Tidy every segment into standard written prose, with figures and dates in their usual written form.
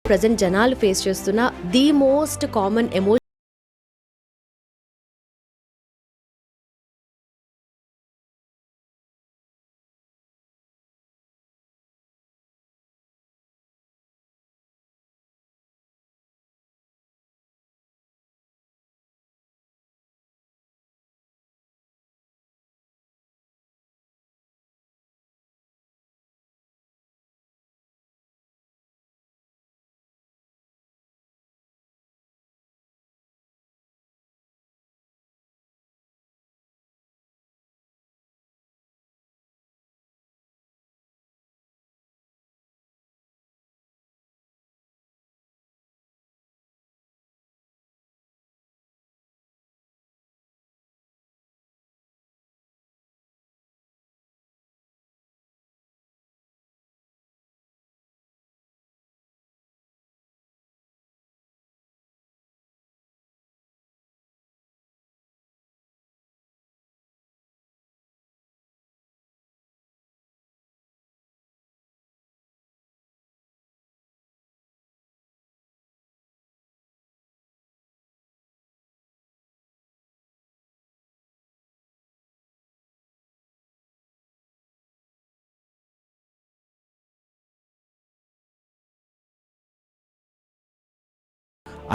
Present జనాలు face చేస్తున్న the most common emotion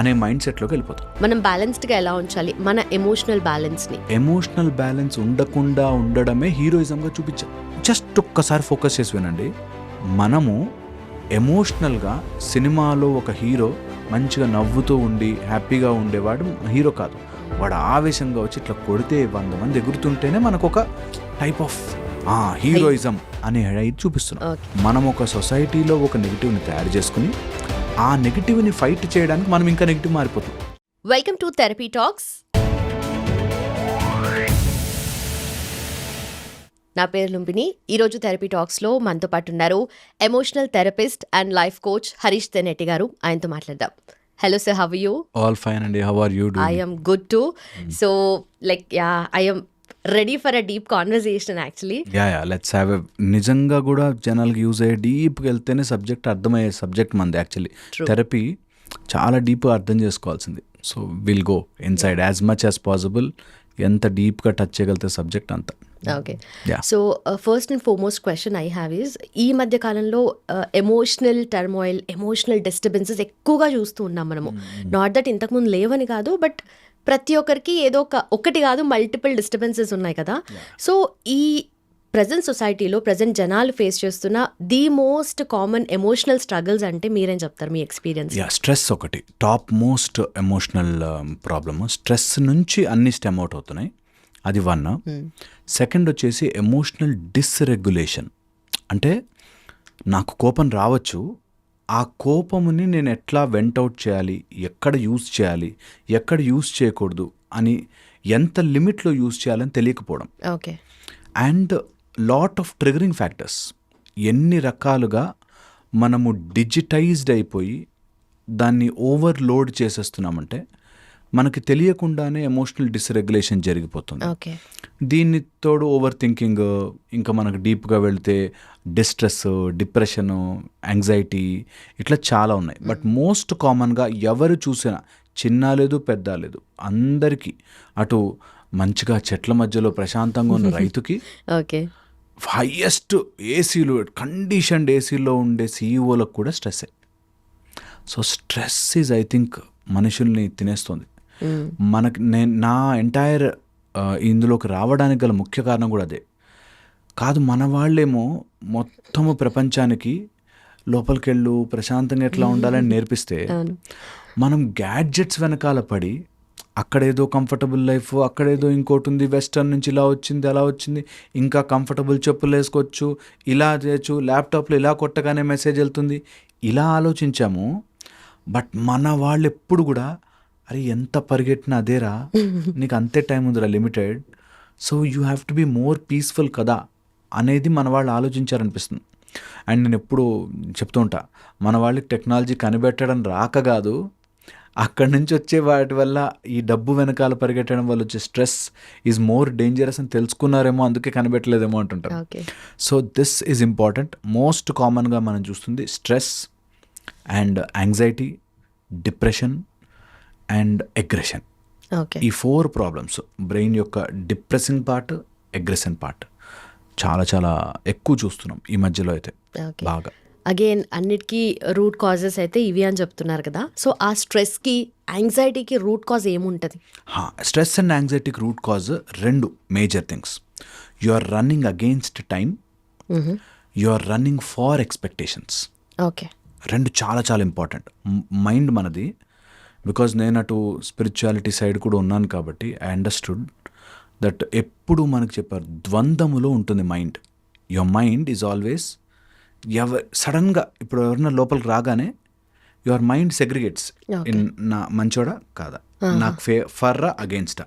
అనే మైండ్ సెట్లోకి వెళ్ళిపోతాం. మనం బ్యాలెన్స్డ్గా ఎలా ఉంచాలి మన ఎమోషనల్ బ్యాలెన్స్ని? ఎమోషనల్ బ్యాలెన్స్ ఉండకుండా ఉండడమే హీరోయిజంగా చూపించాం. జస్ట్ ఒక్కసారి ఫోకస్ చేసి వినండి. మనము ఎమోషనల్గా సినిమాలో ఒక హీరో మంచిగా నవ్వుతూ ఉండి హ్యాపీగా ఉండేవాడు హీరో కాదు. వాడు ఆవేశంగా వచ్చి ఇట్లా కొడితే 100 మంది ఎగురుతుంటేనే మనకు ఒక టైప్ ఆఫ్ హీరోయిజం అనే ఇది చూపిస్తున్నాం. మనం ఒక సొసైటీలో ఒక నెగిటివ్ని తయారు చేసుకుని ఆ నెగిటివ్ని ఫైట్ చేయడానికి మనం ఇంకా నెగిటివ్ మారిపోతాం. Welcome to therapy talks. నా పేరు లుంబిని. ఈరోజు థెరపీ టాక్స్లో మనతో పాటు ఉన్నారు emotional therapist and life coach Harish Teneti గారు. ఆయనతో మాట్లాడదాం. Hello sir, how are you? All fine అండి. How are you doing? I am good too. So like I am ready for a deep conversation actually. Let's have నిజంగా కూడా జనాలకి use అయ్యే డీప్గా వెళ్తేనే సబ్జెక్ట్ అర్థమయ్యే సబ్జెక్ట్ మంది. యాక్చువల్లీ థెరపీ చాలా డీప్గా అర్థం చేసుకోవాల్సింది. So will go inside as much as possible. ఎంత డీప్గా టచ్ చేయగలితే సబ్జెక్ట్ అంతా. Okay, so first and foremost question I have is, ఈ మధ్య కాలంలో ఎమోషనల్ టర్మాయిల్, ఎమోషనల్ డిస్టర్బెన్సెస్ ఎక్కువగా చూస్తూ ఉన్నాం మనము. నాట్ దట్ ఇంతకుముందు లేవని కాదు, బట్ ప్రతి ఒక్కరికి ఏదో ఒకటి కాదు మల్టిపుల్ డిస్టర్బెన్సెస్ ఉన్నాయి కదా. సో ఈ ప్రజెంట్ సొసైటీలో ప్రజెంట్ జనాలు ఫేస్ చేస్తున్న the most common emotional struggles అంటే మీరేం చెప్తారు, మీ ఎక్స్పీరియన్స్? స్ట్రెస్ ఒకటి top most emotional problem. Stress నుంచి అన్ని స్టెమ్ అవుట్ అవుతున్నాయి, అది 1. సెకండ్ వచ్చేసి ఎమోషనల్ డిస్రెగ్యులేషన్. అంటే నాకు కోపం రావచ్చు, ఆ కోపముని నేను ఎట్లా వెంట్ అవుట్ చేయాలి, ఎక్కడ యూజ్ చేయాలి, ఎక్కడ యూజ్ చేయకూడదు అని, ఎంత లిమిట్లో యూజ్ చేయాలని తెలియకపోవడం. Okay. And lot of triggering factors. ఎన్ని రకాలుగా మనము డిజిటైజ్డ్ అయిపోయి దాన్ని ఓవర్లోడ్ చేసేస్తున్నామంటే మనకి తెలియకుండానే ఎమోషనల్ డిస్రెగ్యులేషన్ జరిగిపోతుంది. ఓకే. దీన్ని తోడు ఓవర్ థింకింగ్, ఇంకా మనకు డీప్గా వెళ్తే డిస్ట్రెస్, డిప్రెషను, యాంగ్జైటీ, ఇట్లా చాలా ఉన్నాయి. బట్ మోస్ట్ కామన్గా ఎవరు చూసినా, చిన్న లేదు పెద్ద లేదు, అందరికీ, అటు మంచిగా చెట్ల మధ్యలో ప్రశాంతంగా ఉన్న రైతుకి, ఓకే, హైయెస్ట్ ఏసీలు, కండిషన్డ్ ఏసీలో ఉండే సీఈఓలకు కూడా స్ట్రెస్సే. So stress is I think మనుషుల్ని తినేస్తుంది. మనకి నా ఎంటైర్ ఇందులోకి రావడానికి గల ముఖ్య కారణం కూడా అదే కాదు. మన వాళ్ళేమో మొత్తము ప్రపంచానికి లోపలికెళ్ళు ప్రశాంతంగా ఎట్లా ఉండాలని నేర్పిస్తే, మనం గ్యాడ్జెట్స్ వెనకాల పడి అక్కడేదో కంఫర్టబుల్ లైఫ్, అక్కడేదో ఇంకోటి ఉంది, వెస్టర్న్ నుంచి ఇలా వచ్చింది అలా వచ్చింది, ఇంకా కంఫర్టబుల్ చెప్పులు వేసుకోవచ్చు, ఇలా చేయొచ్చు, ల్యాప్టాప్లో ఇలా కొట్టగానే మెసేజ్ వెళ్తుంది, ఇలా ఆలోచించాము. బట్ మన వాళ్ళు ఎప్పుడు కూడా అరే ఎంత పరిగెట్టినా అదేరా, నీకు అంతే టైం ఉందిరా limited, so you have to be more peaceful కదా అనేది మన వాళ్ళు ఆలోచించారనిపిస్తుంది. అండ్ నేను ఎప్పుడు చెప్తూ ఉంటా, మన వాళ్ళకి టెక్నాలజీ కనిపెట్టడం రాక కాదు, అక్కడి నుంచి వచ్చే వాటి వల్ల ఈ డబ్బు వెనకాల పరిగెట్టడం వల్ల వచ్చే స్ట్రెస్ ఈజ్ మోర్ డేంజరస్ అని తెలుసుకున్నారేమో, అందుకే కనిపెట్టలేదేమో అంటుంటారు. Okay. So this is important. Most కామన్గా మనం చూస్తుంది stress and anxiety, depression and aggression. Okay. ఈ 4 ప్రాబ్లమ్స్, బ్రెయిన్ యొక్క డిప్రెసింగ్ పార్ట్, అగ్రెషన్ పార్ట్ చాలా చాలా ఎక్కువ చూస్తున్నాం ఈ మధ్యలో అయితే ఓకే. బాగా. అగైన్ అన్నిటికీ రూట్ కాజెస్ అయితే ఇవి అని చెప్తున్నారు కదా. సో ఆ స్ట్రెస్కి, యాంగ్జైటీకి రూట్ కాజ్ ఏముంటుంది? స్ట్రెస్ అండ్ యాంగ్జైటీకి root cause 2 major things. You are running against time, you are running for expectations. Okay. 2 చాలా చాలా ఇంపార్టెంట్. మైండ్ మనది, బికాజ్ నేను అటు స్పిరిచువాలిటీ సైడ్ కూడా ఉన్నాను కాబట్టి ఐ అండర్స్టూడ్ దట్ ఎప్పుడు మనకు చెప్పారు ద్వంద్వములో ఉంటుంది mind. Your mind is always సడన్గా ఇప్పుడు ఎవరైనా లోపలికి రాగానే యువర్ మైండ్ సెగ్రిగేట్స్ ఇన్ నా మంచోడా కాదా, నాకు ఫర్రా అగెయిన్స్టా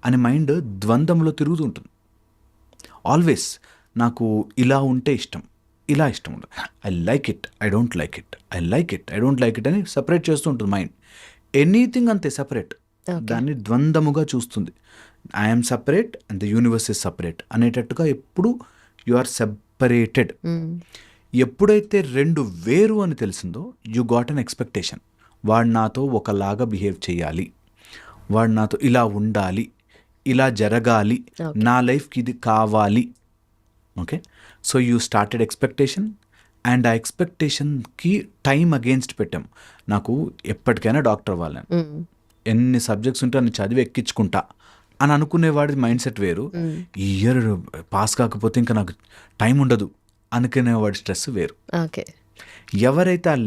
అని మైండ్ ద్వంద్వంలో తిరుగుతూ ఉంటుంది ఆల్వేస్. నాకు ఇలా ఉంటే ఇష్టం, ఇలా ఇష్టం ఉండదు, I like it, I don't like it, I like it, I don't like it అని సపరేట్ చేస్తూ ఉంటుంది మైండ్. ఎనీథింగ్ అంతే సపరేట్, దాన్ని ద్వంద్వముగా చూస్తుంది. I'm separate and the universe is separate అనేటట్టుగా ఎప్పుడు యు ఆర్ సెపరేటెడ్. ఎప్పుడైతే 2 వేరు అని తెలిసిందో యు గాట్ అన్ ఎక్స్పెక్టేషన్. వాడు నాతో ఒకలాగా బిహేవ్ చేయాలి, వాడు నాతో ఇలా ఉండాలి, ఇలా జరగాలి, నా లైఫ్కి ఇది కావాలి. Okay, so you started expectation and ఆ ఎక్స్పెక్టేషన్కి టైం అగేన్స్ట్ పెట్టాం. నాకు ఎప్పటికైనా డాక్టర్ అవ్వాలని, ఎన్ని సబ్జెక్ట్స్ ఉంటే అన్ని చదివి ఎక్కించుకుంటా అని అనుకునేవాడి మైండ్ సెట్ వేరు. ఈ ఇయర్ పాస్ కాకపోతే ఇంకా నాకు టైం ఉండదు అనుకునేవాడి స్ట్రెస్ వేరు. ఓకే. ఎవరైతే ఆ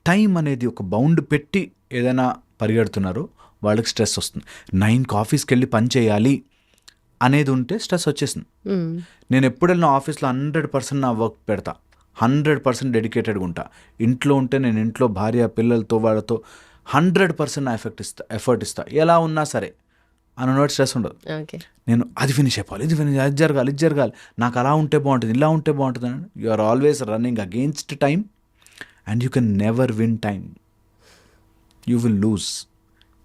టైం అనేది ఒక బౌండ్ పెట్టి ఏదైనా పరిగెడుతున్నారో వాళ్ళకి స్ట్రెస్ వస్తుంది. 9కి ఆఫీస్కి వెళ్ళి పని చేయాలి అనేది ఉంటే స్ట్రెస్ వచ్చేసింది. నేను ఎప్పుడు వెళ్ళిన ఆఫీస్లో 100% నా వర్క్ పెడతా, 100% డెడికేటెడ్గా ఉంటా. ఇంట్లో ఉంటే నేను ఇంట్లో భార్య పిల్లలతో వాళ్ళతో 100% నా ఎఫర్ట్ ఇస్తా ఎలా ఉన్నా సరే అన్నోటి స్ట్రెస్ ఉండదు. ఓకే. నేను అది ఫినిష్ అయిపోవాలి, ఇది ఫినిష్, అది జరగాలి, ఇది జరగాలి, నాకు అలా ఉంటే బాగుంటుంది, ఇలా ఉంటే బాగుంటుంది అని you are always running against time and you can never win time, you will lose.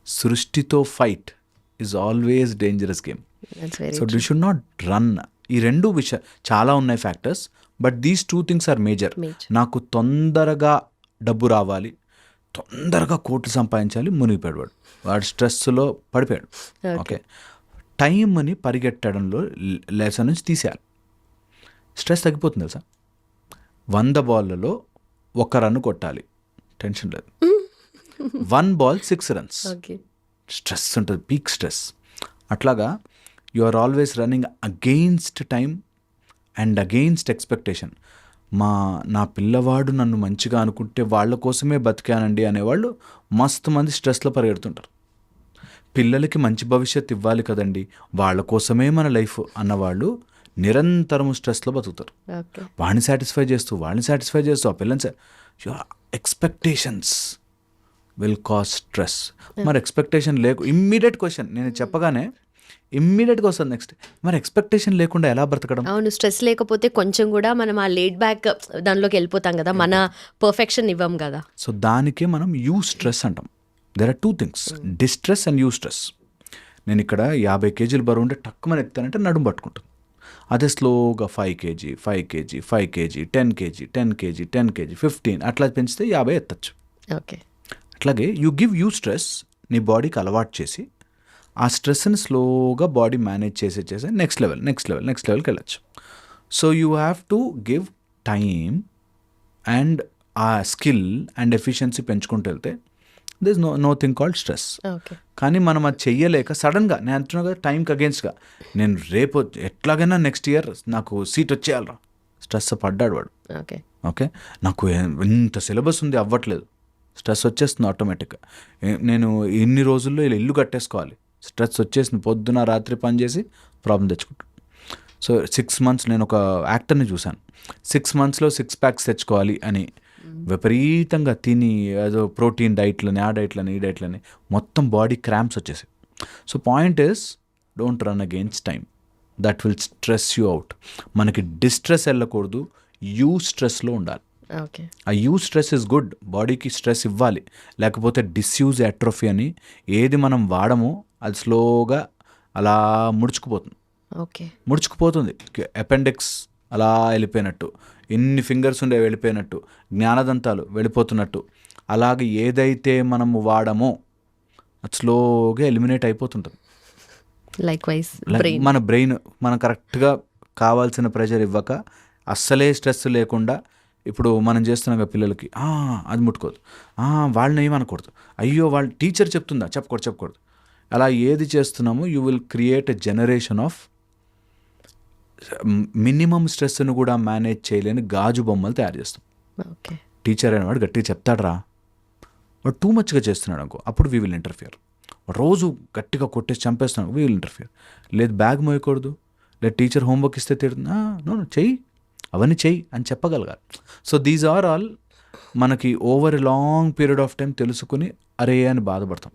సృష్టితో fight is always dangerous game. So you should not run. ఈ 2 విషయాలు చాలా ఉన్నాయి factors, but these 2 things are major. నాకు తొందరగా డబ్బు రావాలి, తొందరగా కోట్లు సంపాదించాలి, మునిగిపోయాడు వాడు స్ట్రెస్లో పడిపోయాడు. ఓకే, టైంని పరిగెట్టడంలో లెసన్ నుంచి తీసేయాలి, స్ట్రెస్ తగ్గిపోతుంది తెలుసా. 100 బాల్లలో 1 రన్ కొట్టాలి, టెన్షన్ లేదు. 1 బాల్ 6 రన్స్, స్ట్రెస్ ఉంటుంది, పీక్ స్ట్రెస్. అట్లాగా you are always running against time and against expectation. నా పిల్లవాడు నన్ను మంచిగా అనుకుంటే వాళ్ళ కోసమే బతికానండి అనేవాళ్ళు మస్తు మంది స్ట్రెస్లో పరిగెడుతుంటారు. పిల్లలకి మంచి భవిష్యత్తు ఇవ్వాలి కదండి, వాళ్ళ కోసమే మన లైఫ్ అన్నవాళ్ళు నిరంతరం స్ట్రెస్లో బతుకుతారు. వాడిని సాటిస్ఫై చేస్తూ ఆ పిల్లని your expectations will cause stress. మరి ఎక్స్పెక్టేషన్ ఇమ్మీడియట్ క్వశ్చన్ నేను చెప్పగానే ఇమ్మీడియట్గా వస్తుంది నెక్స్ట్, మరి ఎక్స్పెక్టేషన్ లేకుండా ఎలా బ్రతకడం? అవును, స్ట్రెస్ లేకపోతే కొంచెం కూడా మనం ఆ లేడ్ బ్యాక్ దానిలోకి వెళ్ళిపోతాం కదా, మన పర్ఫెక్షన్ ఇవ్వం కదా. సో దానికే మనం యూ స్ట్రెస్ అంటాం. There are 2 things, distress and eustress. నేను ఇక్కడ 50 కేజీలు బరువు ఉంటే టక్కుమని ఎత్తానంటే నడుము పట్టుకుంటుంది. అదే స్లోగా 5 KG 5 KG 5 KG 10 KG 10 KG 10 KG 15 అట్లా పెంచితే 50 ఎత్తచ్చు. ఓకే, అట్లాగే యూ గివ్ యూ స్ట్రెస్, నీ బాడీకి అలవాటు చేసి ఆ స్ట్రెస్ని స్లోగా బాడీ మేనేజ్ చేసే నెక్స్ట్ లెవెల్కి వెళ్ళచ్చు. So you have to give time and ఆ స్కిల్ అండ్ ఎఫిషియన్సీ పెంచుకుంటూ వెళ్తే this no thing called stress. కానీ మనం అది చెయ్యలేక సడన్గా నేను అంటున్నా కదా టైంకి అగేన్స్ట్గా నేను రేపు ఎట్లాగైనా నెక్స్ట్ ఇయర్ నాకు సీట్ వచ్చేయాలరా, స్ట్రెస్ పడ్డాడు వాడు. ఓకే, నాకు ఇంత సిలబస్ ఉంది అవ్వట్లేదు, స్ట్రెస్ వచ్చేస్తుంది ఆటోమేటిక్గా. నేను ఇన్ని రోజుల్లో ఇలా ఇల్లు కట్టేసుకోవాలి, స్ట్రెస్ వచ్చేసింది, పొద్దున రాత్రి పని చేసి ప్రాబ్లం తెచ్చుకుంటాను. సో 6 months నేను ఒక యాక్టర్ని చూశాను, 6 monthsలో 6 packs తెచ్చుకోవాలి అని విపరీతంగా తిని ఏదో ప్రోటీన్ డైట్లని ఆ డైట్లని ఈ డైట్లని మొత్తం బాడీ క్రాంప్స్ వచ్చేసాయి. So point is don't run against time, that will stress you out. మనకి డిస్ట్రెస్ వెళ్ళకూడదు, యూ స్ట్రెస్లో ఉండాలి. ఓకే. ఆ యూజ్ స్ట్రెస్ ఇస్ గుడ్, బాడీకి స్ట్రెస్ ఇవ్వాలి. లేకపోతే డిస్యూజ్ అట్రోఫీ అని ఏది మనం వాడమో అది స్లోగా అలా ముడుచుకుపోతుంది. ఓకే. ముడుచుకుపోతుంది, అపెండిక్స్ అలా వెళ్ళిపోయినట్టు, ఎన్ని ఫింగర్స్ ఉండే వెళ్ళిపోయినట్టు, జ్ఞానదంతాలు వెళ్ళిపోతున్నట్టు, అలాగే ఏదైతే మనము వాడమో అది స్లోగా ఎలిమినేట్ అయిపోతుంటుంది. లైక్వైజ్ మన బ్రెయిన్ మనం కరెక్ట్గా కావాల్సిన ప్రెషర్ ఇవ్వక అస్సలే స్ట్రెస్ లేకుండా, ఇప్పుడు మనం చేస్తున్నాం కదా పిల్లలకి, అది ముట్టుకోదు, వాళ్ళని ఏమనకూడదు, అయ్యో వాళ్ళ టీచర్ చెప్తుందా చెప్పకూడదు, అలా ఏది చేస్తున్నామో you will create a generation of minimum స్ట్రెస్ను కూడా మేనేజ్ చేయలేని గాజు బొమ్మలు తయారు చేస్తాం. ఓకే. టీచర్ అనేవాడు గట్టిగా చెప్తాడు వాడు టూ మచ్గా చేస్తున్నాడు అనుకో, అప్పుడు వీ విల్ ఇంటర్ఫియర్. రోజు గట్టిగా కొట్టేసి చంపేస్తున్నాడు, వీ విల్ ఇంటర్ఫియర్. లేదు బ్యాగ్ మోయకూడదు, లేదు టీచర్ హోంవర్క్ ఇస్తే తిడుతుంది, నో చెయ్యి, అవన్నీ చెయ్యి అని చెప్పగలగాలి. సో దీస్ ఆర్ ఆల్ మనకి over a long period of time తెలుసుకుని అరే అని బాధపడతాం.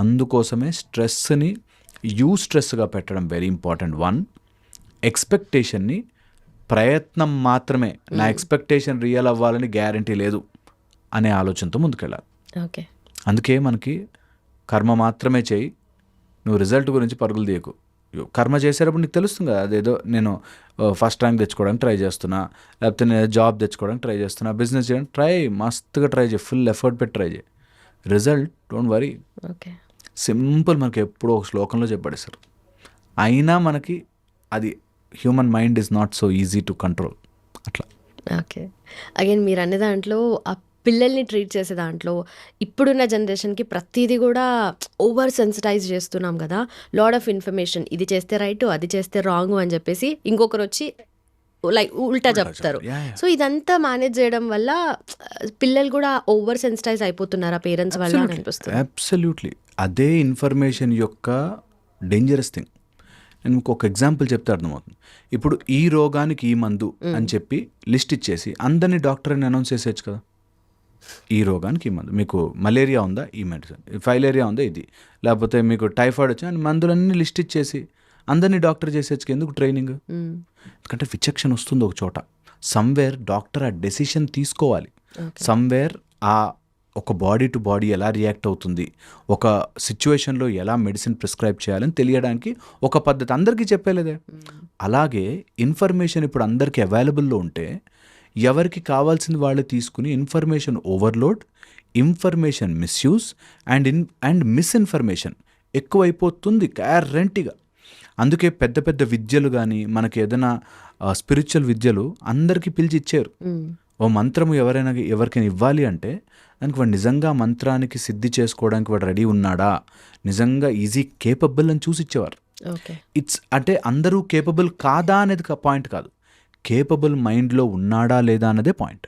అందుకోసమే స్ట్రెస్ని స్ట్రెస్గా పెట్టడం వెరీ ఇంపార్టెంట్. వన్, ఎక్స్పెక్టేషన్ని ప్రయత్నం మాత్రమే, నా ఎక్స్పెక్టేషన్ రియల్ అవ్వాలని గ్యారంటీ లేదు అనే ఆలోచనతో ముందుకెళ్ళాలి. ఓకే. అందుకే మనకి కర్మ మాత్రమే చేయి, నువ్వు రిజల్ట్ గురించి పరుగులు తీయకు. కర్మ చేసేటప్పుడు నీకు తెలుస్తుంది కదా, అదేదో నేను ఫస్ట్ ర్యాంక్ తెచ్చుకోవడానికి ట్రై చేస్తున్నా, లేకపోతే నేను జాబ్ తెచ్చుకోవడానికి ట్రై చేస్తున్నా, బిజినెస్ చేయడానికి మస్తుగా ట్రై చేయి, ఫుల్ ఎఫర్ట్ పెట్టి ట్రై చేయి, result don't worry. Okay. Simple, మనకి ఎప్పుడో ఒక శ్లోకంలో చెప్పబడేశారు. అయినా మనకి అది human mind is not so easy to control అట్లా. ఓకే. అగైన్ మీరు అనే దాంట్లో ఆ పిల్లల్ని ట్రీట్ చేసే దాంట్లో ఇప్పుడున్న జనరేషన్కి ప్రతిదీ కూడా ఓవర్ సెన్సిటైజ్ చేస్తున్నాం కదా, లాడ్ ఆఫ్ ఇన్ఫర్మేషన్, ఇది చేస్తే రైట్, అది చేస్తే రాంగ్ అని చెప్పేసి ఇంకొకరు వచ్చి లైక్ ఉల్టా చెప్తారు. సో ఇదంతా మేనేజ్ చేయడం వల్ల పిల్లలు కూడా ఓవర్ సెన్సిటైజ్ అయిపోతున్నారా పేరెంట్స్ వల్ల అని అనిపిస్తుంది. అబ్సల్యూట్లీ, అదే ఇన్ఫర్మేషన్ యొక్క డేంజరస్ థింగ్. నేను మీకు ఒక ఎగ్జాంపుల్ చెప్తే అర్థమవుతుంది. ఇప్పుడు ఈ రోగానికి ఈ మందు అని చెప్పి లిస్ట్ ఇచ్చేసి అందరినీ డాక్టర్ అని అనౌన్స్ చేసేయచ్చు కదా. ఈ రోగానికి ఈ మందు, మీకు మలేరియా ఉందా ఈ మెడిసిన్, ఫైలేరియా ఉందా ఇది, లేకపోతే మీకు టైఫాయిడ్ వచ్చి అని మందులన్నీ లిస్ట్ ఇచ్చేసి అందరినీ డాక్టర్ చేసేచ్చు. ఎందుకు ట్రైనింగ్? ఎందుకంటే విచక్షణ వస్తుంది ఒక చోట. సమ్వేర్ డాక్టర్ ఆ డెసిషన్ తీసుకోవాలి. సమ్వేర్ ఆ ఒక బాడీ టు బాడీ ఎలా రియాక్ట్ అవుతుంది, ఒక సిచ్యువేషన్లో ఎలా మెడిసిన్ ప్రిస్క్రైబ్ చేయాలని తెలియడానికి ఒక పద్ధతి అందరికీ చెప్పలేదే. అలాగే ఇన్ఫర్మేషన్ ఇప్పుడు అందరికీ అవైలబుల్లో ఉంటే ఎవరికి కావాల్సింది వాళ్ళు తీసుకుని information overload, information misuse and misinformation ఎక్కువైపోతుంది గ్యారంటీగా. అందుకే పెద్ద పెద్ద విద్యలు కానీ మనకి ఏదైనా స్పిరిచువల్ విద్యలు అందరికీ పిలిచి ఇచ్చారు. ఓ మంత్రము ఎవరికైనా ఇవ్వాలి అంటే దానికి వాడు నిజంగా మంత్రానికి సిద్ధి చేసుకోవడానికి వాడు రెడీ ఉన్నాడా, నిజంగా ఈజీ కేపబుల్ అని చూసి ఇచ్చేవారు. అంటే అందరూ కేపబుల్ కాదా అనేది పాయింట్ కాదు, కేపబుల్ మైండ్లో ఉన్నాడా లేదా అన్నదే పాయింట్.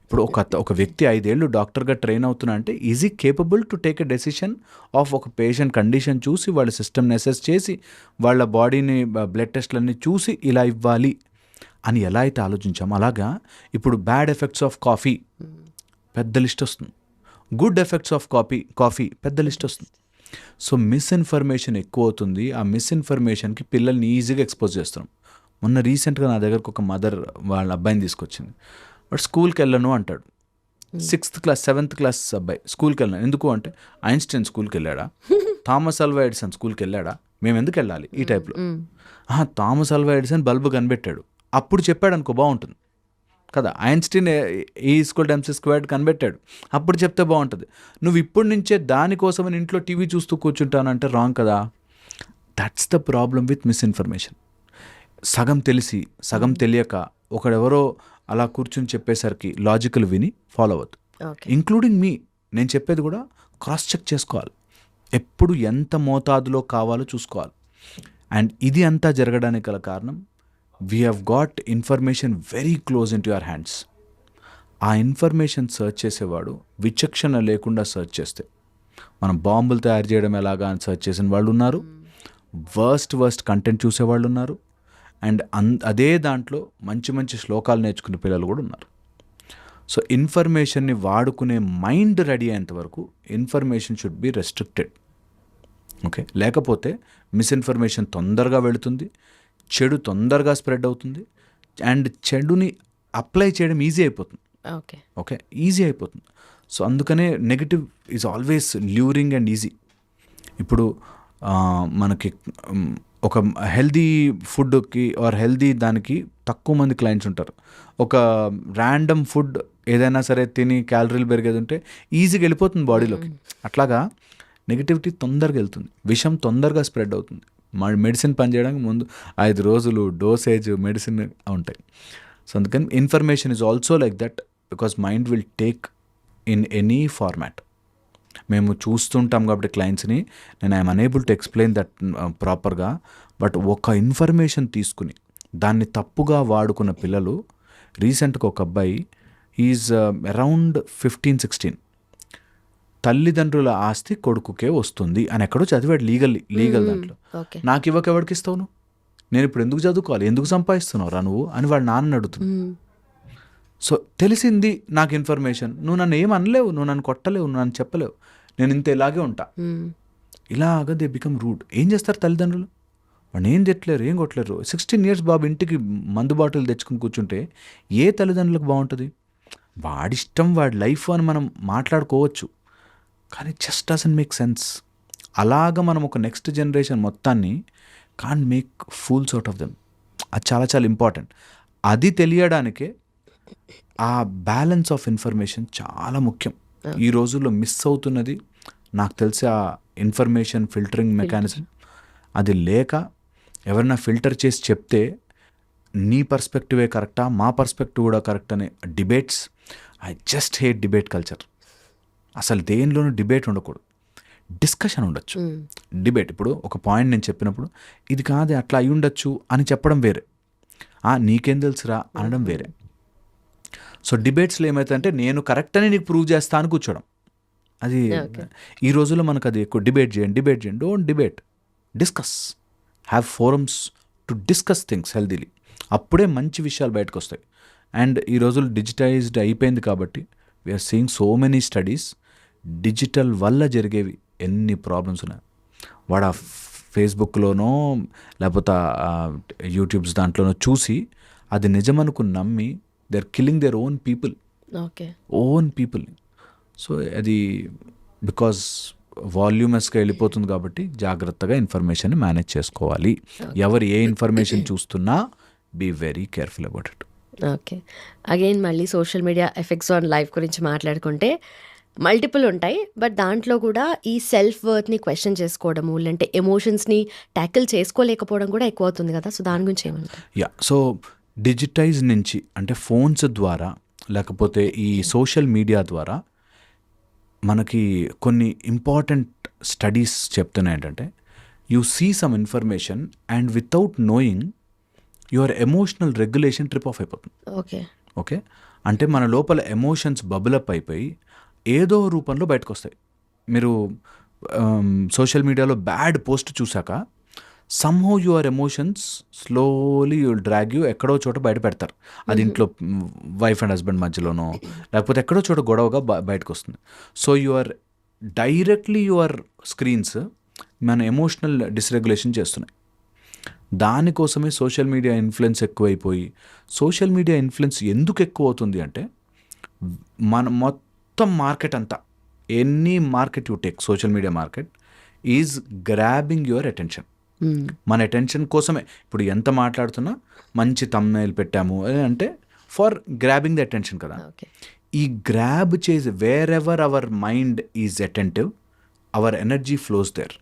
ఇప్పుడు ఒక వ్యక్తి 5 ఏళ్ళు డాక్టర్గా ట్రైన్ అవుతున్నా అంటే easy capable to take a decision of ఒక పేషెంట్ కండిషన్ చూసి వాళ్ళ సిస్టమ్ని అసెస్ చేసి వాళ్ళ బాడీని బ్లడ్ టెస్ట్లన్నీ చూసి ఇలా ఇవ్వాలి అని ఎలా అయితే ఆలోచించామో అలాగా ఇప్పుడు బ్యాడ్ ఎఫెక్ట్స్ ఆఫ్ కాఫీ పెద్ద లిస్ట్ వస్తుంది, గుడ్ ఎఫెక్ట్స్ ఆఫ్ కాఫీ పెద్ద లిస్ట్ వస్తుంది. సో మిస్ఇన్ఫర్మేషన్ ఎక్కువ అవుతుంది. ఆ మిస్ఇన్ఫర్మేషన్కి పిల్లల్ని ఈజీగా ఎక్స్పోజ్ చేస్తున్నాం. మొన్న రీసెంట్గా నా దగ్గరకు ఒక మదర్ వాళ్ళ అబ్బాయిని తీసుకొచ్చింది. వాడు స్కూల్కి వెళ్ళను అంటాడు. 6th క్లాస్ 7th క్లాస్ అబ్బాయి స్కూల్కి వెళ్ళాను. ఎందుకు అంటే ఐన్స్టైన్ స్కూల్కి వెళ్ళాడా, థామస్ ఆల్వా ఎడిసన్ స్కూల్కి వెళ్ళాడా, మేము ఎందుకు వెళ్ళాలి ఈ టైప్లో. థామస్ ఆల్వా ఎడిసన్ బల్బు కనిపెట్టాడు, అప్పుడు చెప్పాడు అనుకో బాగుంటుంది కదా. ఐన్స్టీన్ E=mc² కనిపెట్టాడు, అప్పుడు చెప్తే బాగుంటుంది. నువ్వు ఇప్పటి నుంచే దానికోసమని ఇంట్లో టీవీ చూస్తూ కూర్చుంటానంటే రాంగ్ కదా. That's the problem with misinformation. సగం తెలిసి సగం తెలియక ఒకడెవరో అలా కూర్చుని చెప్పేసరికి లాజికల్ విని ఫాలో అవ్వద్దు. ఇంక్లూడింగ్ మీ, నేను చెప్పేది కూడా క్రాస్ చెక్ చేసుకోవాలి, ఎప్పుడు ఎంత మోతాదులో కావాలో చూసుకోవాలి. అండ్ ఇది అంతా జరగడానికి గల కారణం we have got information very close in to your hands. ఆ ఇన్ఫర్మేషన్ సర్చ్ చేసేవాడు విచక్షణ లేకుండా సర్చ్ చేస్తే, మనం బాంబులు తయారు చేయడం ఎలాగా అని సర్చ్ చేసిన వాళ్ళు ఉన్నారు, వర్స్ట్ కంటెంట్ చూసేవాళ్ళు ఉన్నారు, అండ్ అదే దాంట్లో మంచి మంచి శ్లోకాలు నేర్చుకునే పిల్లలు కూడా ఉన్నారు. సో ఇన్ఫర్మేషన్ని వాడుకునే మైండ్ రెడీ అయ్యేంత వరకు information should be restricted. Okay, లేకపోతే మిస్ఇన్ఫర్మేషన్ తొందరగా వెళుతుంది, చెడు తొందరగా స్ప్రెడ్ అవుతుంది, అండ్ చెడుని అప్లై చేయడం ఈజీ అయిపోతుంది. ఓకే. ఓకే, ఈజీ అయిపోతుంది. సో అందుకనే negative is always luring and easy. ఇప్పుడు మనకి ఒక హెల్దీ ఫుడ్కి ఆర్ హెల్దీ దానికి తక్కువ మంది క్లయింట్స్ ఉంటారు. ఒక ర్యాండమ్ ఫుడ్ ఏదైనా సరే తిని క్యాలరీలు పెరిగేది ఉంటే ఈజీగా వెళ్ళిపోతుంది బాడీలోకి. అట్లాగా నెగిటివిటీ తొందరగా వెళ్తుంది, విషం తొందరగా స్ప్రెడ్ అవుతుంది. మెడిసిన్ పనిచేయడానికి ముందు 5 రోజులు డోసేజ్ మెడిసిన్ ఉంటాయి. సో అందుకని information is also like that, because mind will take in any format. మేము చూస్తుంటాం కాబట్టి క్లయింట్స్ని, నేను I'm unable to explain that ప్రాపర్గా. బట్ ఒక ఇన్ఫర్మేషన్ తీసుకుని దాన్ని తప్పుగా వాడుకున్న పిల్లలు, రీసెంట్గా ఒక అబ్బాయి ఈజ్ అరౌండ్ 15-16, తల్లిదండ్రుల ఆస్తి కొడుకుకే వస్తుంది అని ఎక్కడో చదివాడు లీగల్ దాంట్లో. ఓకే. నాకు ఇవ్వక ఎవరికి ఇస్తావు నువ్వు, నేను ఇప్పుడు ఎందుకు చదువుకోవాలి, ఎందుకు సంపాదిస్తున్నావు రా నువ్వు అని వాళ్ళ నాన్న అడుగుతుంది. సో తెలిసింది నాకు ఇన్ఫర్మేషన్, నువ్వు నన్ను ఏం అనలేవు, నువ్వు నన్ను కొట్టలేవు, నువ్వు నన్ను చెప్పలేవు, నేను ఇంత ఇలాగే ఉంటా. ఇలాగ దే బికమ్ రూడ్. ఏం చేస్తారు తల్లిదండ్రులు, వాడిని ఏం తిట్టలేరు, ఏం కొట్టలేరు. 16 years బాబు ఇంటికి మందు బాటిల్ తెచ్చుకుని కూర్చుంటే ఏ తల్లిదండ్రులకు బాగుంటుంది? వాడిష్టం, వాడి లైఫ్ అని మనం మాట్లాడుకోవచ్చు, కానీ జస్ట్ డజంట్ మేక్ సెన్స్. అలాగ మనం ఒక నెక్స్ట్ జనరేషన్ మొత్తాన్ని can't make fools out of them. అది చాలా చాలా ఇంపార్టెంట్. అది తెలియడానికే ఆ బ్యాలెన్స్ ఆఫ్ ఇన్ఫర్మేషన్ చాలా ముఖ్యం. ఈ రోజుల్లో మిస్ అవుతున్నది నాకు తెలిసి ఆ ఇన్ఫర్మేషన్ ఫిల్టరింగ్ మెకానిజం. అది లేక ఎవరైనా ఫిల్టర్ చేసి చెప్తే నీ పర్స్పెక్టివే కరెక్టా, మా పర్స్పెక్టివ్ కూడా కరెక్ట్ అనే debates. I just hate debate culture. అసలు దేనిలోనూ డిబేట్ ఉండకూడదు, డిస్కషన్ ఉండొచ్చు. డిబేట్, ఇప్పుడు ఒక పాయింట్ నేను చెప్పినప్పుడు ఇది కాదు అట్లా అయి ఉండొచ్చు అని చెప్పడం వేరే, నీకేం తెలుసురా అనడం వేరే. సో డిబేట్స్లో ఏమవుతుందంటే నేను కరెక్ట్ అని నీకు ప్రూవ్ చేస్తాను కూర్చోడం. అది ఈ రోజుల్లో మనకు అది ఎక్కువ. డిబేట్ చేయండి, don't debate, discuss, have forums to discuss things healthily. అప్పుడే మంచి విషయాలు బయటకు వస్తాయి. అండ్ ఈ రోజులు డిజిటైజ్డ్ అయిపోయింది కాబట్టి we are seeing so many studies. Digital వల్ల జరిగేవి ఎన్ని ప్రాబ్లమ్స్ ఉన్నాయి. వాడు ఆ ఫేస్బుక్లోనో లేకపోతే యూట్యూబ్స్ దాంట్లోనో చూసి అది నిజమనుకుని నమ్మి they are killing their own people. So అది బికాజ్ వాల్యూమస్గా వెళ్ళిపోతుంది కాబట్టి జాగ్రత్తగా ఇన్ఫర్మేషన్ మేనేజ్ చేసుకోవాలి. ఎవరు ఏ ఇన్ఫర్మేషన్ చూస్తున్నా be very careful about it. Okay. Again మళ్ళీ social media effects on life గురించి మాట్లాడుకుంటే మల్టిపుల్ ఉంటాయి. బట్ దాంట్లో కూడా ఈ సెల్ఫ్ వర్త్ని క్వశ్చన్ చేసుకోవడము, లేదంటే ఎమోషన్స్ని ట్యాకిల్ చేసుకోలేకపోవడం కూడా ఎక్కువ అవుతుంది కదా. సో దాని గురించి ఏమంటారు? సో డిజిటైజ్ నుంచి అంటే ఫోన్స్ ద్వారా లేకపోతే ఈ సోషల్ మీడియా ద్వారా మనకి కొన్ని ఇంపార్టెంట్ స్టడీస్ చెప్తున్నాయి. ఏంటంటే you see some information and without knowing your emotional regulation trip off అయిపోతుంది. ఓకే, అంటే మన లోపల ఎమోషన్స్ బబులప్ అయిపోయి ఏదో రూపంలో బయటకు వస్తాయి. మీరు సోషల్ మీడియాలో బ్యాడ్ పోస్ట్ చూసాక somehow your emotions slowly you'll drag you ఎక్కడో చోట బయట పెడతారు. అది ఇంట్లో వైఫ్ అండ్ హస్బెండ్ మధ్యలోనో లేకపోతే ఎక్కడో చోట గొడవగా బయటకు వస్తుంది. సో డైరెక్ట్లీ యువర్ స్క్రీన్స్ మన ఎమోషనల్ డిస్రెగ్యులేషన్ చేస్తున్నాయి. దానికోసమే సోషల్ మీడియా ఇన్ఫ్లుయెన్స్ ఎక్కువైపోయి, సోషల్ మీడియా ఇన్ఫ్లుయెన్స్ ఎందుకు ఎక్కువ అవుతుంది అంటే మన మొత్తం మార్కెట్ అంతా, any market you take, social media market is grabbing your attention. మన అటెన్షన్ కోసమే ఇప్పుడు ఎంత మాట్లాడుతున్నా మంచి థంబ్నెయిల్ పెట్టాము అంటే ఫర్ గ్రాబింగ్ ద అటెన్షన్ కదా. ఈ గ్రాబ్ చేసి wherever our mind is attentive, our energy flows there.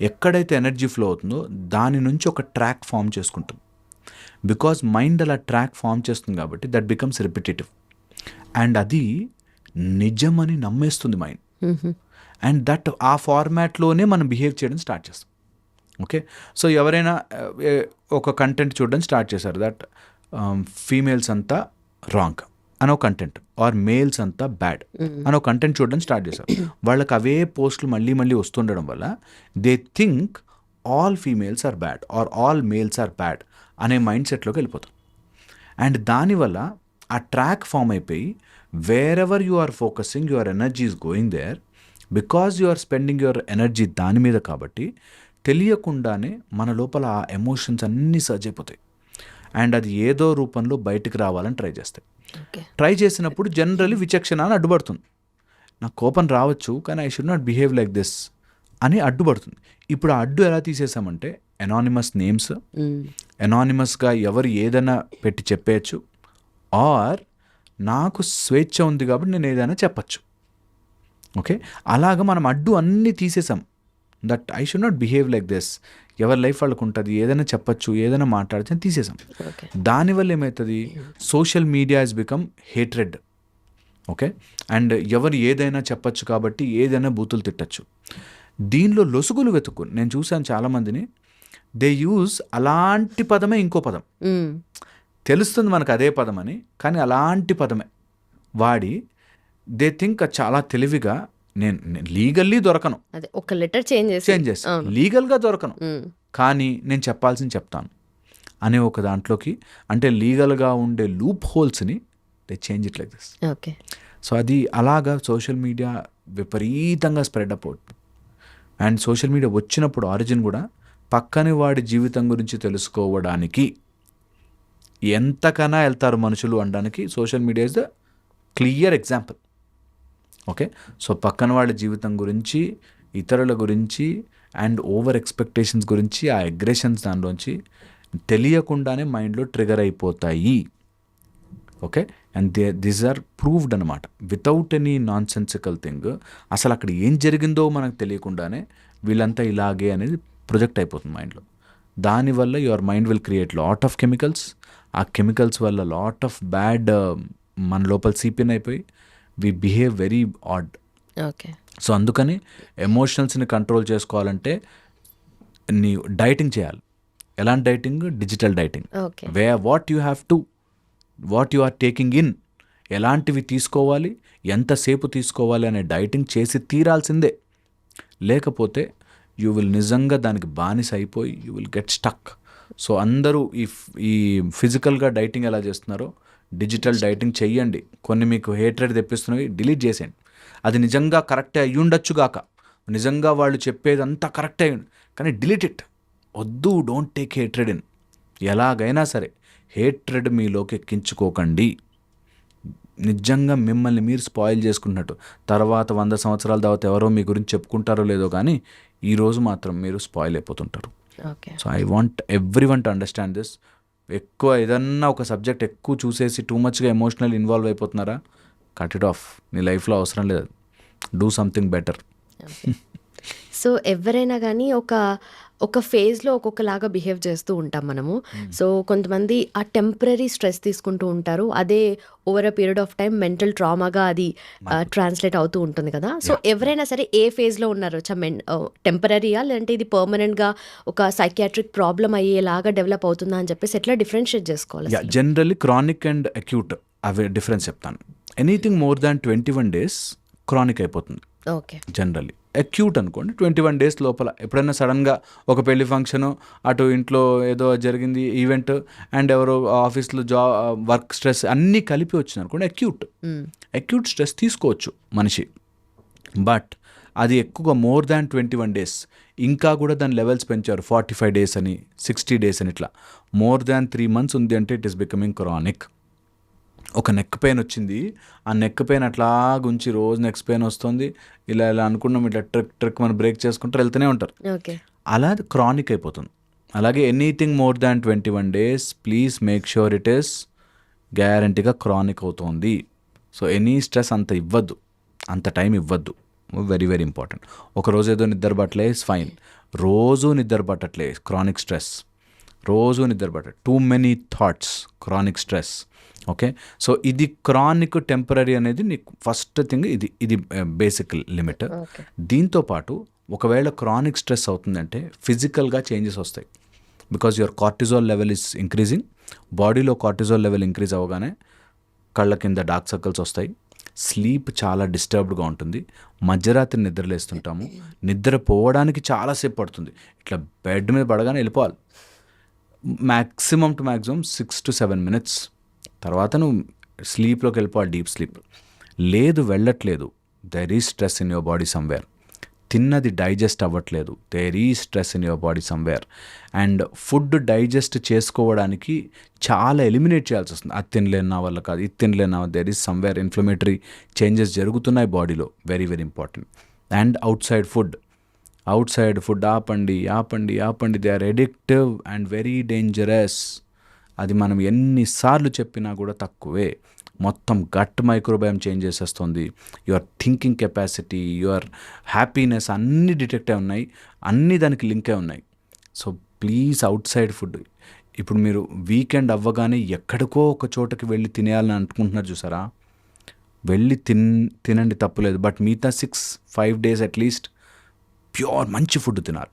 ఎక్కడైతే ఎనర్జీ ఫ్లో అవుతుందో దాని నుంచి ఒక ట్రాక్ ఫామ్ చేసుకుంటుంది. బికాజ్ మైండ్ అలా ట్రాక్ ఫామ్ చేస్తుంది కాబట్టి దట్ బికమ్స్ రిపిటేటివ్. అండ్ అది నిజమని నమ్మేస్తుంది మైండ్. అండ్ దట్ ఆ ఫార్మాట్లోనే మనం బిహేవ్ చేయడం స్టార్ట్ చేస్తాం. ఓకే, సో ఎవరైనా ఒక కంటెంట్ చూడడం స్టార్ట్ చేశారు, దట్ ఫీమేల్స్ అంతా రాంగ్ అనో కంటెంట్, ఆర్ మేల్స్ అంతా బ్యాడ్ అనో కంటెంట్ చూడడం స్టార్ట్ చేశారు. వాళ్ళకి అవే పోస్టులు మళ్ళీ మళ్ళీ వస్తుండడం వల్ల they think all females are bad or all males are bad అనే మైండ్ సెట్లోకి వెళ్ళిపోతాం. అండ్ దానివల్ల ఆ ట్రాక్ ఫామ్ అయిపోయి wherever you are focusing your energy is going there, because you are spending your energy దాని మీద. కాబట్టి తెలియకుండానే మన లోపల ఆ ఎమోషన్స్ అన్నీ సర్జ్ అయిపోతాయి. అండ్ అది ఏదో రూపంలో బయటికి రావాలని ట్రై చేస్తాయి. ఓకే. ట్రై చేసినప్పుడు జనరలీ విచక్షణ అని అడ్డుపడుతుంది. నాకు కోపం రావచ్చు కానీ I should not behave like this అని అడ్డుపడుతుంది. ఇప్పుడు ఆ అడ్డు ఎలా తీసేసామంటే ఎనానిమస్ నేమ్స్, ఎనానిమస్గా ఎవరు ఏదైనా పెట్టి చెప్పేయచ్చు, ఆర్ నాకు స్వేచ్ఛ ఉంది కాబట్టి నేను ఏదైనా చెప్పచ్చు. ఓకే, అలాగ మనం అడ్డు అన్నీ తీసేసాం. That I should not behave like this, ఎవరి లైఫ్ వాళ్ళకు ఉంటుంది, ఏదైనా చెప్పచ్చు, ఏదైనా మాట్లాడచ్చు అని తీసేసాం. ఓకే. దానివల్ల ఏమవుతుంది, social media has become hatred. Okay, and ఎవరు ఏదైనా చెప్పచ్చు కాబట్టి ఏదైనా బూతులు తిట్టచ్చు. దీనిలో లొసుగులు వెతుక్కుని నేను చూశాను చాలామందిని, దే యూజ్ అలాంటి పదమే ఇంకో పదం, తెలుస్తుంది మనకు అదే పదం అని, కానీ అలాంటి పదమే వాడి దే థింక్ చాలా తెలివిగా నేను లీగల్లీ దొరకను, అదే ఒక లెటర్ చేంజ్ చేస్తాను, లీగల్గా దొరకను కానీ నేను చెప్పాల్సింది చెప్తాను అనే ఒక దాంట్లోకి, అంటే లీగల్గా ఉండే లూప్ హోల్స్ని they change it like this. Okay. So అది అలాగా సోషల్ మీడియా విపరీతంగా స్ప్రెడ్ అప్ అవుతుంది. అండ్ సోషల్ మీడియా వచ్చినప్పుడు ఆరిజిన్ కూడా పక్కని వాడి జీవితం గురించి తెలుసుకోవడానికి ఎంతకన్నా వెళ్తారు మనుషులు అనడానికి social media is the clear example. Okay, so పక్కన వాళ్ళ జీవితం గురించి, ఇతరుల గురించి అండ్ ఓవర్ ఎక్స్పెక్టేషన్స్ గురించి, ఆ అగ్రెషన్స్ దానిలోంచి తెలియకుండానే మైండ్లో ట్రిగర్ అయిపోతాయి. Okay, and this are proved అనమాట, without any nonsensical thing. అసలు అక్కడ ఏం జరిగిందో మనకు తెలియకుండానే వీళ్ళంతా ఇలాగే అనేది ప్రొజెక్ట్ అయిపోతుంది మైండ్లో. దానివల్ల your mind will create lot of chemicals. ఆ కెమికల్స్ వల్ల లాట్ ఆఫ్ బ్యాడ్ మన లోపల సీపిన్ అయిపోయి we behave very odd. Okay. So అందుకని ఎమోషనల్స్ని కంట్రోల్ చేసుకోవాలంటే నీ డైటింగ్ చేయాలి. ఎలాంటి dieting? Digital dieting. Okay. What you are taking in, ఎలాంటివి తీసుకోవాలి, ఎంతసేపు తీసుకోవాలి అనే డైటింగ్ చేసి తీరాల్సిందే. లేకపోతే యూ విల్ నిజంగా దానికి బానిస అయిపోయి you will get stuck. So అందరూ ఈ ఫిజికల్గా డైటింగ్ ఎలా చేస్తున్నారో డిజిటల్ డైటింగ్ చెయ్యండి. కొన్ని మీకు హేట్రెడ్ తెప్పిస్తున్నవి డిలీట్ చేసేయండి. అది నిజంగా కరెక్టే అయ్యుండొచ్చు గాక, నిజంగా వాళ్ళు చెప్పేది అంతా కరెక్టే అయ్యి, కానీ డిలీట్ ఇట్. వద్దు, డోంట్ టేక్ హేట్రెడ్ ఇన్. ఎలాగైనా సరే హేట్రెడ్ మీలోకి ఎక్కించుకోకండి. నిజంగా మిమ్మల్ని మీరు స్పాయిల్ చేసుకుంటున్నట్టు. తర్వాత 100 సంవత్సరాల తర్వాత ఎవరో మీ గురించి చెప్పుకుంటారో లేదో కానీ ఈరోజు మాత్రం మీరు స్పాయిల్ అయిపోతుంటారు. Okay. So I want everyone to understand this. ఎక్కువ ఏదన్నా ఒక సబ్జెక్ట్ ఎక్కువ చూసేసి టూ మచ్గా ఎమోషనల్ ఇన్వాల్వ్ అయిపోతున్నారా, కట్ ఇట్ ఆఫ్. నీ లైఫ్లో అవసరం లేదు. Do something better. సో ఎవరైనా కానీ ఒక ఫేజ్లో ఒక్కొక్కలాగా బిహేవ్ చేస్తూ ఉంటాం మనము. సో కొంతమంది ఆ టెంపరీ స్ట్రెస్ తీసుకుంటూ ఉంటారు, అదే over a period of time mental ట్రామాగా అది ట్రాన్స్లేట్ అవుతూ ఉంటుంది కదా. సో ఎవరైనా సరే ఏ ఫేజ్లో ఉన్నారు, టెంపరీయా లేదంటే ఇది పర్మనెంట్గా ఒక సైకియాట్రిక్ ప్రాబ్లం అయ్యేలాగా డెవలప్ అవుతుందా అని చెప్పేసి ఎట్లా డిఫరెన్షియేట్ చేసుకోవాలి? జనరల్లీ క్రానిక్ అండ్ అక్యూట్ అవి డిఫరెన్స్ చెప్తాను. Anything more than 21 days chronic అయిపోతుంది. ఓకే. జనరల్లీ అక్యూట్ అనుకోండి 21 days లోపల. ఎప్పుడైనా సడన్గా ఒక పెళ్లి ఫంక్షను, అటు ఇంట్లో ఏదో జరిగింది ఈవెంట్, అండ్ ఎవరో ఆఫీస్లో వర్క్ స్ట్రెస్ అన్నీ కలిపి వచ్చింది అనుకోండి అక్యూట్. అక్యూట్ స్ట్రెస్ తీసుకోవచ్చు మనిషి, బట్ అది ఎక్కువగా మోర్ దాన్ 21 days. ఇంకా కూడా దాని లెవెల్స్ పెంచారు, 45 days అని, 60 days అని. ఇట్లా మోర్ దాన్ 3 months ఉంది అంటే ఇట్ ఈస్ బికమింగ్ క్రానిక్. ఒక నెక్ పెయిన్ వచ్చింది, ఆ నెక్ పెయిన్ అట్లా గుంచి రోజు నెక్ పెయిన్ వస్తుంది, ఇలా అనుకున్నాం, ఇట్లా ట్రిక్ మనం బ్రేక్ చేసుకుంటారు, వెళ్తూనే ఉంటారు. ఓకే. అలా క్రానిక్ అయిపోతుంది. అలాగే anything more than 21 days please make sure it is గ్యారంటీగా క్రానిక్ అవుతుంది. సో ఎనీ స్ట్రెస్ అంత ఇవ్వద్దు, అంత టైం ఇవ్వద్దు. Very very important. ఒకరోజు ఏదో నిద్ర పట్టలే ఫైన్, రోజు నిద్ర పట్టట్లే క్రానిక్ స్ట్రెస్, రోజు నిద్ర పట్ట, too many thoughts chronic stress. Okay, so ఇది క్రానిక్ టెంపరీ అనేది నీకు ఫస్ట్ థింగ్, ఇది బేసిక్ లిమిట్. దీంతోపాటు ఒకవేళ క్రానిక్ స్ట్రెస్ అవుతుందంటే ఫిజికల్గా చేంజెస్ వస్తాయి. Because your cortisol level is increasing. బాడీలో కార్టిజోల్ లెవెల్ ఇంక్రీజ్ అవ్వగానే కళ్ళ కింద డార్క్ సర్కిల్స్ వస్తాయి, స్లీప్ చాలా డిస్టర్బ్డ్గా ఉంటుంది, మధ్యరాత్రి నిద్రలేస్తుంటాము, నిద్రపోవడానికి చాలాసేపు పడుతుంది, ఇట్లా బెడ్ మీద పడగానే వెళ్ళిపోవాలి. Maximum to maximum 6 to 7 minutes తర్వాత నువ్వు స్లీప్లోకి వెళ్ళిపోవాలి, డీప్ స్లీప్. లేదు వెళ్ళట్లేదు, there is stress in your body somewhere. తిన్నది డైజెస్ట్ అవ్వట్లేదు, దేర్ ఈ stress in your body somewhere. And food digest చేసుకోవడానికి చాలా ఎలిమినేట్ చేయాల్సి వస్తుంది. అది తినలేని నా వల్ల కాదు, ఇది తినలేని నా, there is somewhere inflammatory changes జరుగుతున్నాయి బాడీలో, very very important. And outside food ఆపండి, they are addictive and very dangerous. అది మనం ఎన్నిసార్లు చెప్పినా కూడా తక్కువే. మొత్తం గట్ మైక్రోబయామ్ చేంజ్ చేసేస్తుంది, your thinking capacity, your happiness అన్నీ డిటెక్ట్ అయి ఉన్నాయి, అన్నీ దానికి లింక్ అయి ఉన్నాయి. So please outside food. ఇప్పుడు మీరు వీకెండ్ అవ్వగానే ఎక్కడికో ఒక చోటకి వెళ్ళి తినేయాలని అనుకుంటున్నారు చూసారా, వెళ్ళి తినండి, తప్పులేదు. బట్ మిగతా 6-5 days అట్లీస్ట్ ప్యూర్ మంచి ఫుడ్ తినాలి.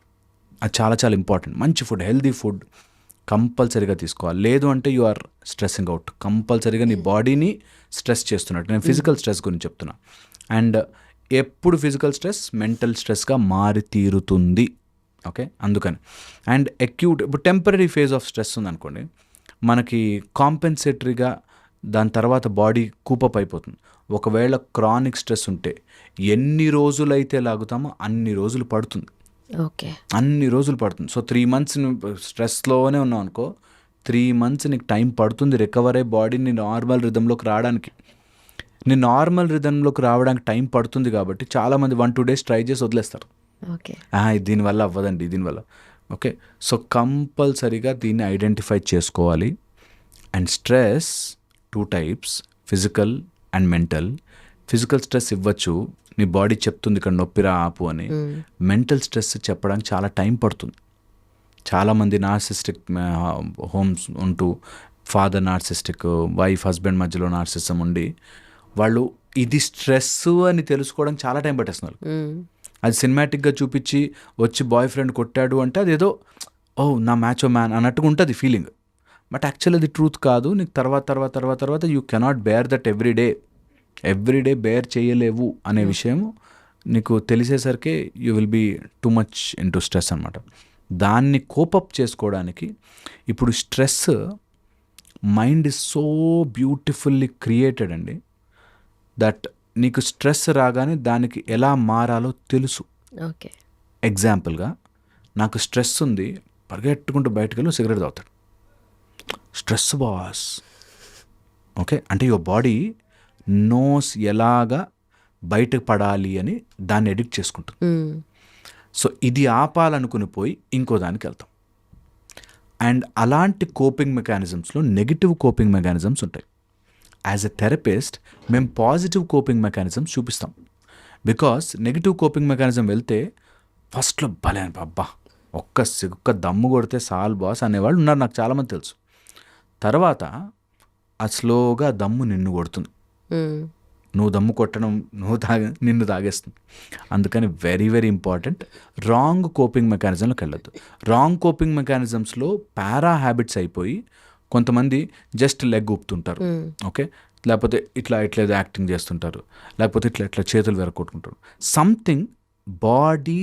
అది చాలా చాలా ఇంపార్టెంట్. మంచి ఫుడ్, హెల్దీ ఫుడ్ కంపల్సరీగా తీసుకోవాలి. లేదు అంటే యు ఆర్ స్ట్రెస్సింగ్ అవుట్, కంపల్సరీగా నీ బాడీని స్ట్రెస్ చేస్తున్నట్టు. నేను ఫిజికల్ స్ట్రెస్ గురించి చెప్తున్నా. అండ్ ఎప్పుడు ఫిజికల్ స్ట్రెస్ మెంటల్ స్ట్రెస్గా మారి తీరుతుంది. ఓకే, అందుకని. అండ్ అక్యూట్, ఇప్పుడు టెంపరీ ఫేజ్ ఆఫ్ స్ట్రెస్ ఉందనుకోండి, మనకి కాంపెన్సేటరీగా దాని తర్వాత బాడీ కూపప్ అయిపోతుంది. ఒకవేళ క్రానిక్ స్ట్రెస్ ఉంటే ఎన్ని రోజులైతే లాగుతామో అన్ని రోజులు పడుతుంది. ఓకే, అన్ని రోజులు పడుతుంది. సో 3 months స్ట్రెస్లోనే ఉన్నావు అనుకో, 3 months నీకు టైం పడుతుంది రికవర్ అయ్యి బాడీని నార్మల్ రిథంలోకి రావడానికి. నీ నార్మల్ రిథంలోకి రావడానికి టైం పడుతుంది కాబట్టి చాలామంది 1-2 days ట్రై చేసి వదిలేస్తారు. ఓకే, దీనివల్ల అవ్వదండి, దీనివల్ల. ఓకే, సో కంపల్సరీగా దీన్ని ఐడెంటిఫై చేసుకోవాలి. And stress 2 types, physical and mental. Physical stress ఇవ్వచ్చు, నీ బాడీ చెప్తుంది ఇక్కడ నొప్పిరా ఆపు అని. మెంటల్ స్ట్రెస్ చెప్పడానికి చాలా టైం పడుతుంది. చాలామంది నార్సిస్టిక్ హోమ్స్ ఉంటూ, ఫాదర్ నార్సిస్టిక్, వైఫ్ హస్బెండ్ మధ్యలో నార్సిజం ఉండి, వాళ్ళు ఇది స్ట్రెస్ అని తెలుసుకోవడానికి చాలా టైం పట్టేస్తున్నారు. అది సినిమాటిక్గా చూపించి వచ్చి బాయ్ ఫ్రెండ్ కొట్టాడు అంటే అదేదో నా మ్యాచో మ్యాన్ అన్నట్టుగా ఉంటుంది ఫీలింగ్. బట్ యాక్చువల్లీ అది ట్రూత్ కాదు. నీకు తర్వాత you cannot bear that everyday bear చేయలేవు అనే విషయం నీకు తెలిసేసరికి you will be too much into stress అనమాట. దాన్ని కోపప్ చేసుకోవడానికి ఇప్పుడు stress mind is so beautifully created అండి, దట్ నీకు స్ట్రెస్ రాగానే దానికి ఎలా మారాలో తెలుసు. ఓకే, ఎగ్జాంపుల్గా నాకు స్ట్రెస్ ఉంది, పరిగెట్టుకుంటూ బయటకు వెళ్ళి సిగరెట్ తాగుతాడు. Stress boss. ఓకే, అంటే యువర్ బాడీ నోస్ ఎలాగా బయటకు పడాలి అని దాన్ని ఎడిక్ట్ చేసుకుంటుంది. సో ఇది ఆపాలనుకుని పోయి ఇంకో దానికి వెళ్తాం. అండ్ అలాంటి కోపింగ్ మెకానిజమ్స్లో నెగిటివ్ కోపింగ్ మెకానిజమ్స్ ఉంటాయి. యాజ్ ఎ థెరపిస్ట్ మేము పాజిటివ్ కోపింగ్ మెకానిజమ్స్ చూపిస్తాం. బికాస్ నెగిటివ్ కోపింగ్ మెకానిజం వెళ్తే ఫస్ట్లో భలే అబ్బా ఒక్క దమ్ము కొడితే సాల్ బాస్ అనేవాళ్ళు ఉన్నారు, నాకు చాలామంది తెలుసు. తర్వాత ఆ స్లోగా దమ్ము నిన్ను కొడుతుంది, నువ్వు దమ్ము కొట్టడం నిన్ను తాగేస్తుంది. అందుకని very very important, wrong coping మెకానిజంలోకి వెళ్ళొద్దు. రాంగ్ కోపింగ్ మెకానిజమ్స్లో పారా హ్యాబిట్స్ అయిపోయి కొంతమంది జస్ట్ లెగ్ ఊపుతుంటారు, ఓకే, లేకపోతే ఇట్లా ఏదో యాక్టింగ్ చేస్తుంటారు, లేకపోతే ఇట్లా చేతులు వెరకొట్టుకుంటారు. Something body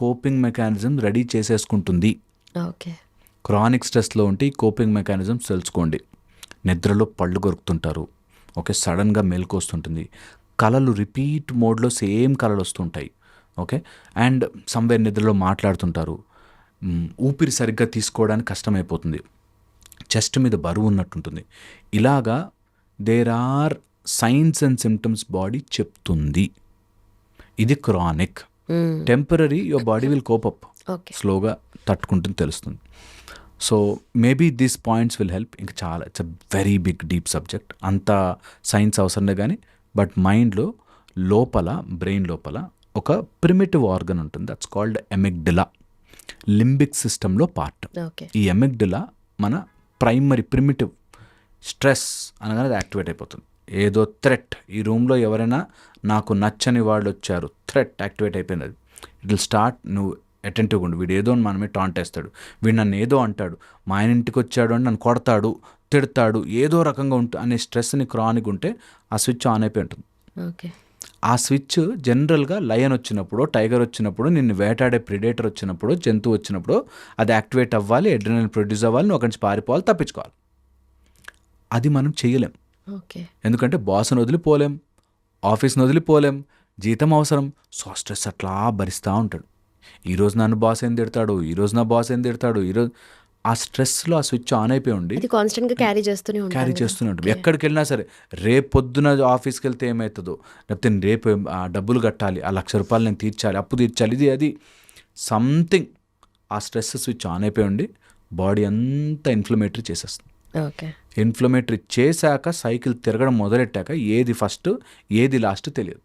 coping mechanism ready చేసేసుకుంటుంది. ఓకే, క్రానిక్ స్ట్రెస్లో ఉంటే ఈ కోపింగ్ మెకానిజమ్స్ తెలుసుకోండి. నిద్రలో పళ్ళు కొరుకుతుంటారు, ఓకే, సడన్గా మెలకు వస్తుంటుంది, కళలు రిపీట్ మోడ్లో సేమ్ కళలు వస్తుంటాయి, ఓకే, అండ్ సమ్వేర్ నిద్రలో మాట్లాడుతుంటారు, ఊపిరి సరిగ్గా తీసుకోవడానికి కష్టమైపోతుంది, చెస్ట్ మీద బరువు ఉన్నట్టుంటుంది. ఇలాగా there are signs and symptoms body చెప్తుంది. ఇది chronic. Temporary your body will cope up, స్లోగా తట్టుకుంటుంది, తెలుస్తుంది. So maybe these points will help. ఇంకా చాలా, it's a very big deep subject, అంత సైన్స్ అవసరమే కానీ. బట్ మైండ్లో బ్రెయిన్ లోపల ఒక ప్రిమిటివ్ ఆర్గన్ ఉంటుంది, దట్స్ కాల్డ్ ఎమిగ్డిలా, లింబిక్ సిస్టంలో పార్ట్. ఈ ఎమిగ్డిలా మన ప్రైమరీ ప్రిమిటివ్, స్ట్రెస్ అనగానే అది యాక్టివేట్ అయిపోతుంది. ఏదో థ్రెట్, ఈ రూమ్లో ఎవరైనా నాకు నచ్చని వాళ్ళు వచ్చారు, థ్రెట్ యాక్టివేట్ అయిపోయింది. అది ఇట్ విల్ స్టార్ట్, నువ్వు అటెంటివ్గా ఉండు, వీడు ఏదో మనమే టాంట్ వేస్తాడు, వీడు నన్ను ఏదో అంటాడు, మా ఆయన ఇంటికి వచ్చాడు అని నన్ను కొడతాడు, తిడతాడు, ఏదో రకంగా అనే స్ట్రెస్ని క్రానిక్ ఉంటే ఆ స్విచ్ ఆన్ అయిపోయి ఉంటుంది. ఆ స్విచ్ జనరల్గా లయన్ వచ్చినప్పుడు, టైగర్ వచ్చినప్పుడు, నిన్ను వేటాడే ప్రిడేటర్ వచ్చినప్పుడు, జంతువు వచ్చినప్పుడు అది యాక్టివేట్ అవ్వాలి, అడ్రినలిన్ ప్రొడ్యూస్ అవ్వాలి, నువ్వు అక్కడి నుంచి పారిపోవాలి, తప్పించుకోవాలి. అది మనం చేయలేం. ఎందుకంటే బాస్ని వదిలిపోలేం, ఆఫీస్ని వదిలిపోలేం, జీతం అవసరం. సో స్ట్రెస్ అట్లా భరిస్తూ ఉంటాడు. ఈరోజు నన్ను బాస్ ఏం తిడతాడు, ఈరోజు నా బాస్ ఏం తిడతాడు, ఈరోజు ఆ స్ట్రెస్లో ఆ స్విచ్ ఆన్ అయిపోయి ఉండి అది కాన్స్టెంట్గా క్యారీ చేస్తూనే క్యారీ ఉంటాను. చేస్తూనే ఉంటాం. ఎక్కడికి వెళ్ళినా సరే రేపు పొద్దున ఆఫీస్కి వెళ్తే ఏమవుతుందో, లేకపోతే నేను రేపు ఆ డబ్బులు కట్టాలి, ఆ ₹1,00,000 నేను తీర్చాలి, అప్పు తీర్చాలి, ఇది అది సంథింగ్. ఆ స్ట్రెస్ స్విచ్ ఆన్ అయిపోయి ఉండి బాడీ అంతా ఇన్ఫ్లమేటరీ చేసేస్తుంది. ఓకే. ఇన్ఫ్లమేటరీ చేశాక సైకిల్ తిరగడం మొదలెట్టాక ఏది ఫస్ట్ ఏది లాస్ట్ తెలియదు.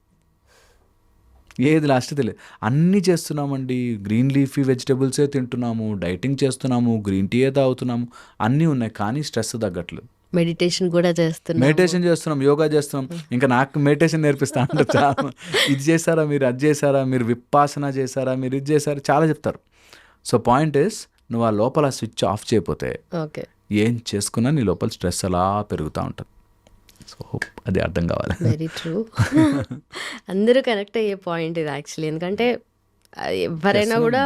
అన్నీ చేస్తున్నామండి. గ్రీన్ లీఫీ వెజిటబుల్సే తింటున్నాము, డైటింగ్ చేస్తున్నాము, గ్రీన్ టీయే తాగుతున్నాము, అన్నీ ఉన్నాయి, కానీ స్ట్రెస్ తగ్గట్లేదు. మెడిటేషన్ కూడా చేస్తున్నాం, యోగా చేస్తున్నాం. ఇంకా నాకు మెడిటేషన్ నేర్పిస్తా అంటారు చాలా. ఇది చేశారా మీరు, అది చేశారా మీరు, విపాసన చేశారా మీరు, ఇది చేశారా, చాలా చెప్తారు. సో పాయింట్ ఇస్, నువ్వు ఆ లోపల స్విచ్ ఆఫ్ చేయకపోతే ఓకే. ఏం చేసుకున్నా నీ లోపల స్ట్రెస్ అలా పెరుగుతూ ఉంటుంది. సో అది అర్థం కావాలి. Very true. అందరూ కనెక్ట్ అయ్యే పాయింట్ ఇది యాక్చువల్లీ. ఎందుకంటే ఎవరైనా కూడా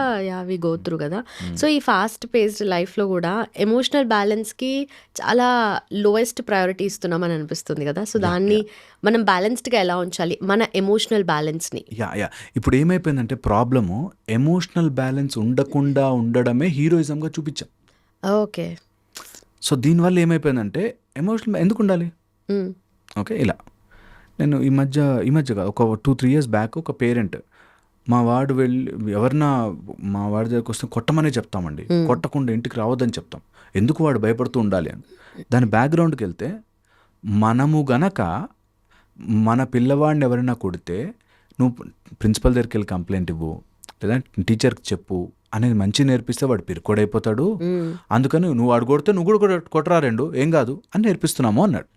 వి గో త్రూ కదా. సో ఈ ఫాస్ట్ పేస్డ్ లైఫ్లో కూడా ఎమోషనల్ బ్యాలెన్స్కి చాలా లోయెస్ట్ ప్రయారిటీ ఇస్తున్నామని అనిపిస్తుంది కదా. సో దాన్ని మనం బ్యాలెన్స్డ్గా ఎలా ఉంచాలి, మన ఎమోషనల్ బ్యాలెన్స్ని? ఇప్పుడు ఏమైపోయిందంటే ప్రాబ్లము, ఎమోషనల్ బ్యాలెన్స్ ఉండకుండా ఉండడమే హీరోయిజంగా చూపించాం. ఓకే. సో దీనివల్ల ఏమైపోయిందంటే ఎమోషనల్ ఎందుకు ఉండాలి? ఓకే. ఇలా నేను ఈ మధ్యగా ఒక 2-3 years బ్యాక్ ఒక పేరెంట్, మా వాడు వెళ్ళి ఎవరన్నా మా వాడి దగ్గరికి వస్తే కొట్టమనే చెప్తామండి, కొట్టకుండా ఇంటికి రావద్దని చెప్తాం. ఎందుకు వాడు భయపడుతూ ఉండాలి అని. దాని బ్యాక్గ్రౌండ్కి వెళ్తే, మనము గనక మన పిల్లవాడిని ఎవరైనా కొడితే నువ్వు ప్రిన్సిపల్ దగ్గరికి వెళ్ళి కంప్లైంట్ ఇవ్వు, లేదా టీచర్కి చెప్పు అనేది మంచి నేర్పిస్తే వాడు పిరుకోడైపోతాడు. అందుకని నువ్వు వాడు కొడితే నువ్వు కూడా కొట్టరా, రెండు ఏం కాదు అని నేర్పిస్తున్నాము అన్నాడు.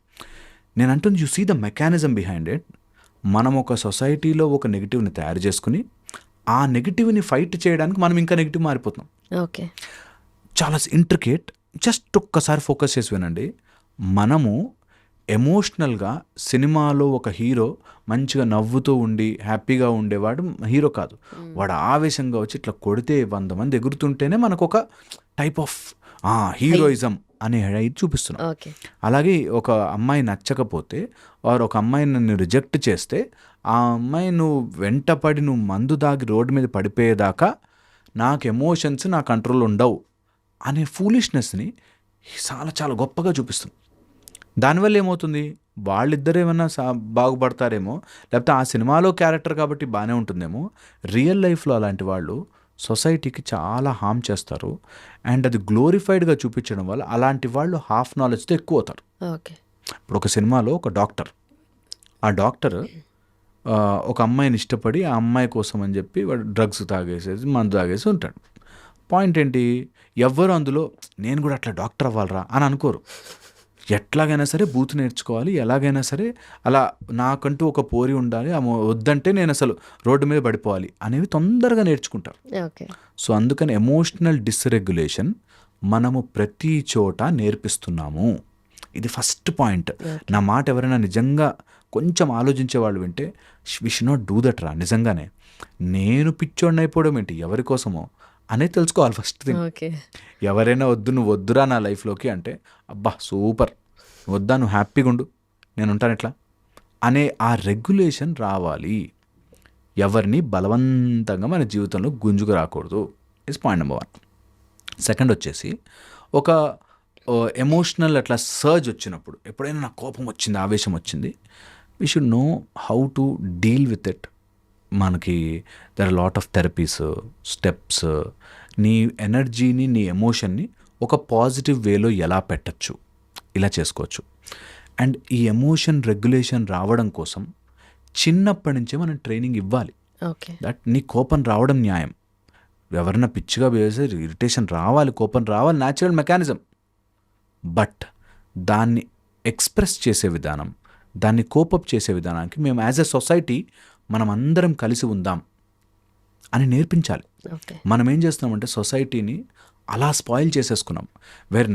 నేను అంటుంది, you see the mechanism behind it. మనం ఒక సొసైటీలో ఒక నెగిటివ్ని తయారు చేసుకుని ఆ నెగిటివ్ని ఫైట్ చేయడానికి మనం ఇంకా నెగిటివ్ మారిపోతున్నాం. ఓకే. చాలా ఇంట్రికేట్. జస్ట్ ఒక్కసారి ఫోకస్ చేసి వినండి. మనము ఎమోషనల్గా సినిమాలో ఒక హీరో మంచిగా నవ్వుతూ ఉండి హ్యాపీగా ఉండేవాడు హీరో కాదు. వాడు ఆవేశంగా వచ్చి ఇట్లా కొడితే 100 మంది ఎగురుతుంటేనే మనకు ఒక టైప్ ఆఫ్ హీరోయిజం అనే ఇది చూపిస్తున్నాం. అలాగే ఒక అమ్మాయి నచ్చకపోతే వారు ఒక అమ్మాయిని నన్ను రిజెక్ట్ చేస్తే ఆ అమ్మాయి నువ్వు వెంటపడి నువ్వు మందు దాగి రోడ్డు మీద పడిపోయేదాకా నాకు ఎమోషన్స్ నా కంట్రోల్ ఉండవు అనే ఫూలిష్నెస్ని చాలా చాలా గొప్పగా చూపిస్తుంది. దానివల్ల ఏమవుతుంది, వాళ్ళిద్దరు ఏమన్నా బాగుపడతారేమో, లేకపోతే ఆ సినిమాలో క్యారెక్టర్ కాబట్టి బాగానే ఉంటుందేమో. రియల్ లైఫ్లో అలాంటి వాళ్ళు సొసైటీకి చాలా హామ్ చేస్తారు. అండ్ అది గ్లోరిఫైడ్గా చూపించడం వల్ల అలాంటి వాళ్ళు హాఫ్ నాలెడ్జ్తో ఎక్కువ అవుతారు. ఓకే. ఇప్పుడు ఒక సినిమాలో ఒక డాక్టర్, ఆ డాక్టర్ ఒక అమ్మాయిని ఇష్టపడి ఆ అమ్మాయి కోసం అని చెప్పి వాడు డ్రగ్స్ తాగేసేసి మందు తాగేసి ఉంటాడు. పాయింట్ ఏంటి, ఎవ్వరు అందులో నేను కూడా అట్లా డాక్టర్ అవ్వాలరా అని అనుకోరు. ఎట్లాగైనా సరే బూత్ నేర్చుకోవాలి, ఎలాగైనా సరే అలా నాకంటూ ఒక పోరి ఉండాలి, వద్దంటే నేను అసలు రోడ్డు మీద పడిపోవాలి అనేవి తొందరగా నేర్చుకుంటారు. సో అందుకని ఎమోషనల్ డిస్రెగ్యులేషన్ మనము ప్రతి చోట నేర్పిస్తున్నాము. ఇది ఫస్ట్ పాయింట్. నా మాట ఎవరైనా నిజంగా కొంచెం ఆలోచించే వాళ్ళు వింటే, we should not do that రా. నిజంగానే నేను పిచ్చోడిని అయిపోవడం ఏంటి, ఎవరి కోసమో అనేది తెలుసుకోవాలి ఫస్ట్ థింగ్. ఎవరైనా వద్దు నువ్వు వద్దురా నా లైఫ్లోకి అంటే, అబ్బా సూపర్, వద్దా నువ్వు హ్యాపీగా ఉండు నేను ఉంటాను ఎట్లా అనే ఆ రెగ్యులేషన్ రావాలి. ఎవరిని బలవంతంగా మన జీవితంలో గుంజుకు రాకూడదు. Is point number 1. సెకండ్ వచ్చేసి, ఒక ఎమోషనల్ అట్లా సర్జ్ వచ్చినప్పుడు, ఎప్పుడైనా నాకు కోపం వచ్చింది, ఆవేశం వచ్చింది, we should know how to deal with it. మనకి there are lot of therapies, steps. నీ ఎనర్జీని, నీ ఎమోషన్ని ఒక పాజిటివ్ వేలో ఎలా పెట్టచ్చు, ఇలా చేసుకోవచ్చు. అండ్ ఈ ఎమోషన్ రెగ్యులేషన్ రావడం కోసం చిన్నప్పటి నుంచే మనం ట్రైనింగ్ ఇవ్వాలి. దట్ నీ కోపం రావడం న్యాయం. ఎవరైనా పిచ్చిగా వేసే ఇరిటేషన్ రావాలి, కోపం రావాలి, న్యాచురల్ మెకానిజం. బట్ దాన్ని ఎక్స్ప్రెస్ చేసే విధానం, దాన్ని కోపప్ చేసే విధానానికి మేము యాజ్ ఎ సొసైటీ మనం అందరం కలిసి ఉందాం అని నేర్పించాలి. మనం ఏం చేస్తున్నామంటే సొసైటీని అలా స్పాయిల్ చేసేసుకున్నాం.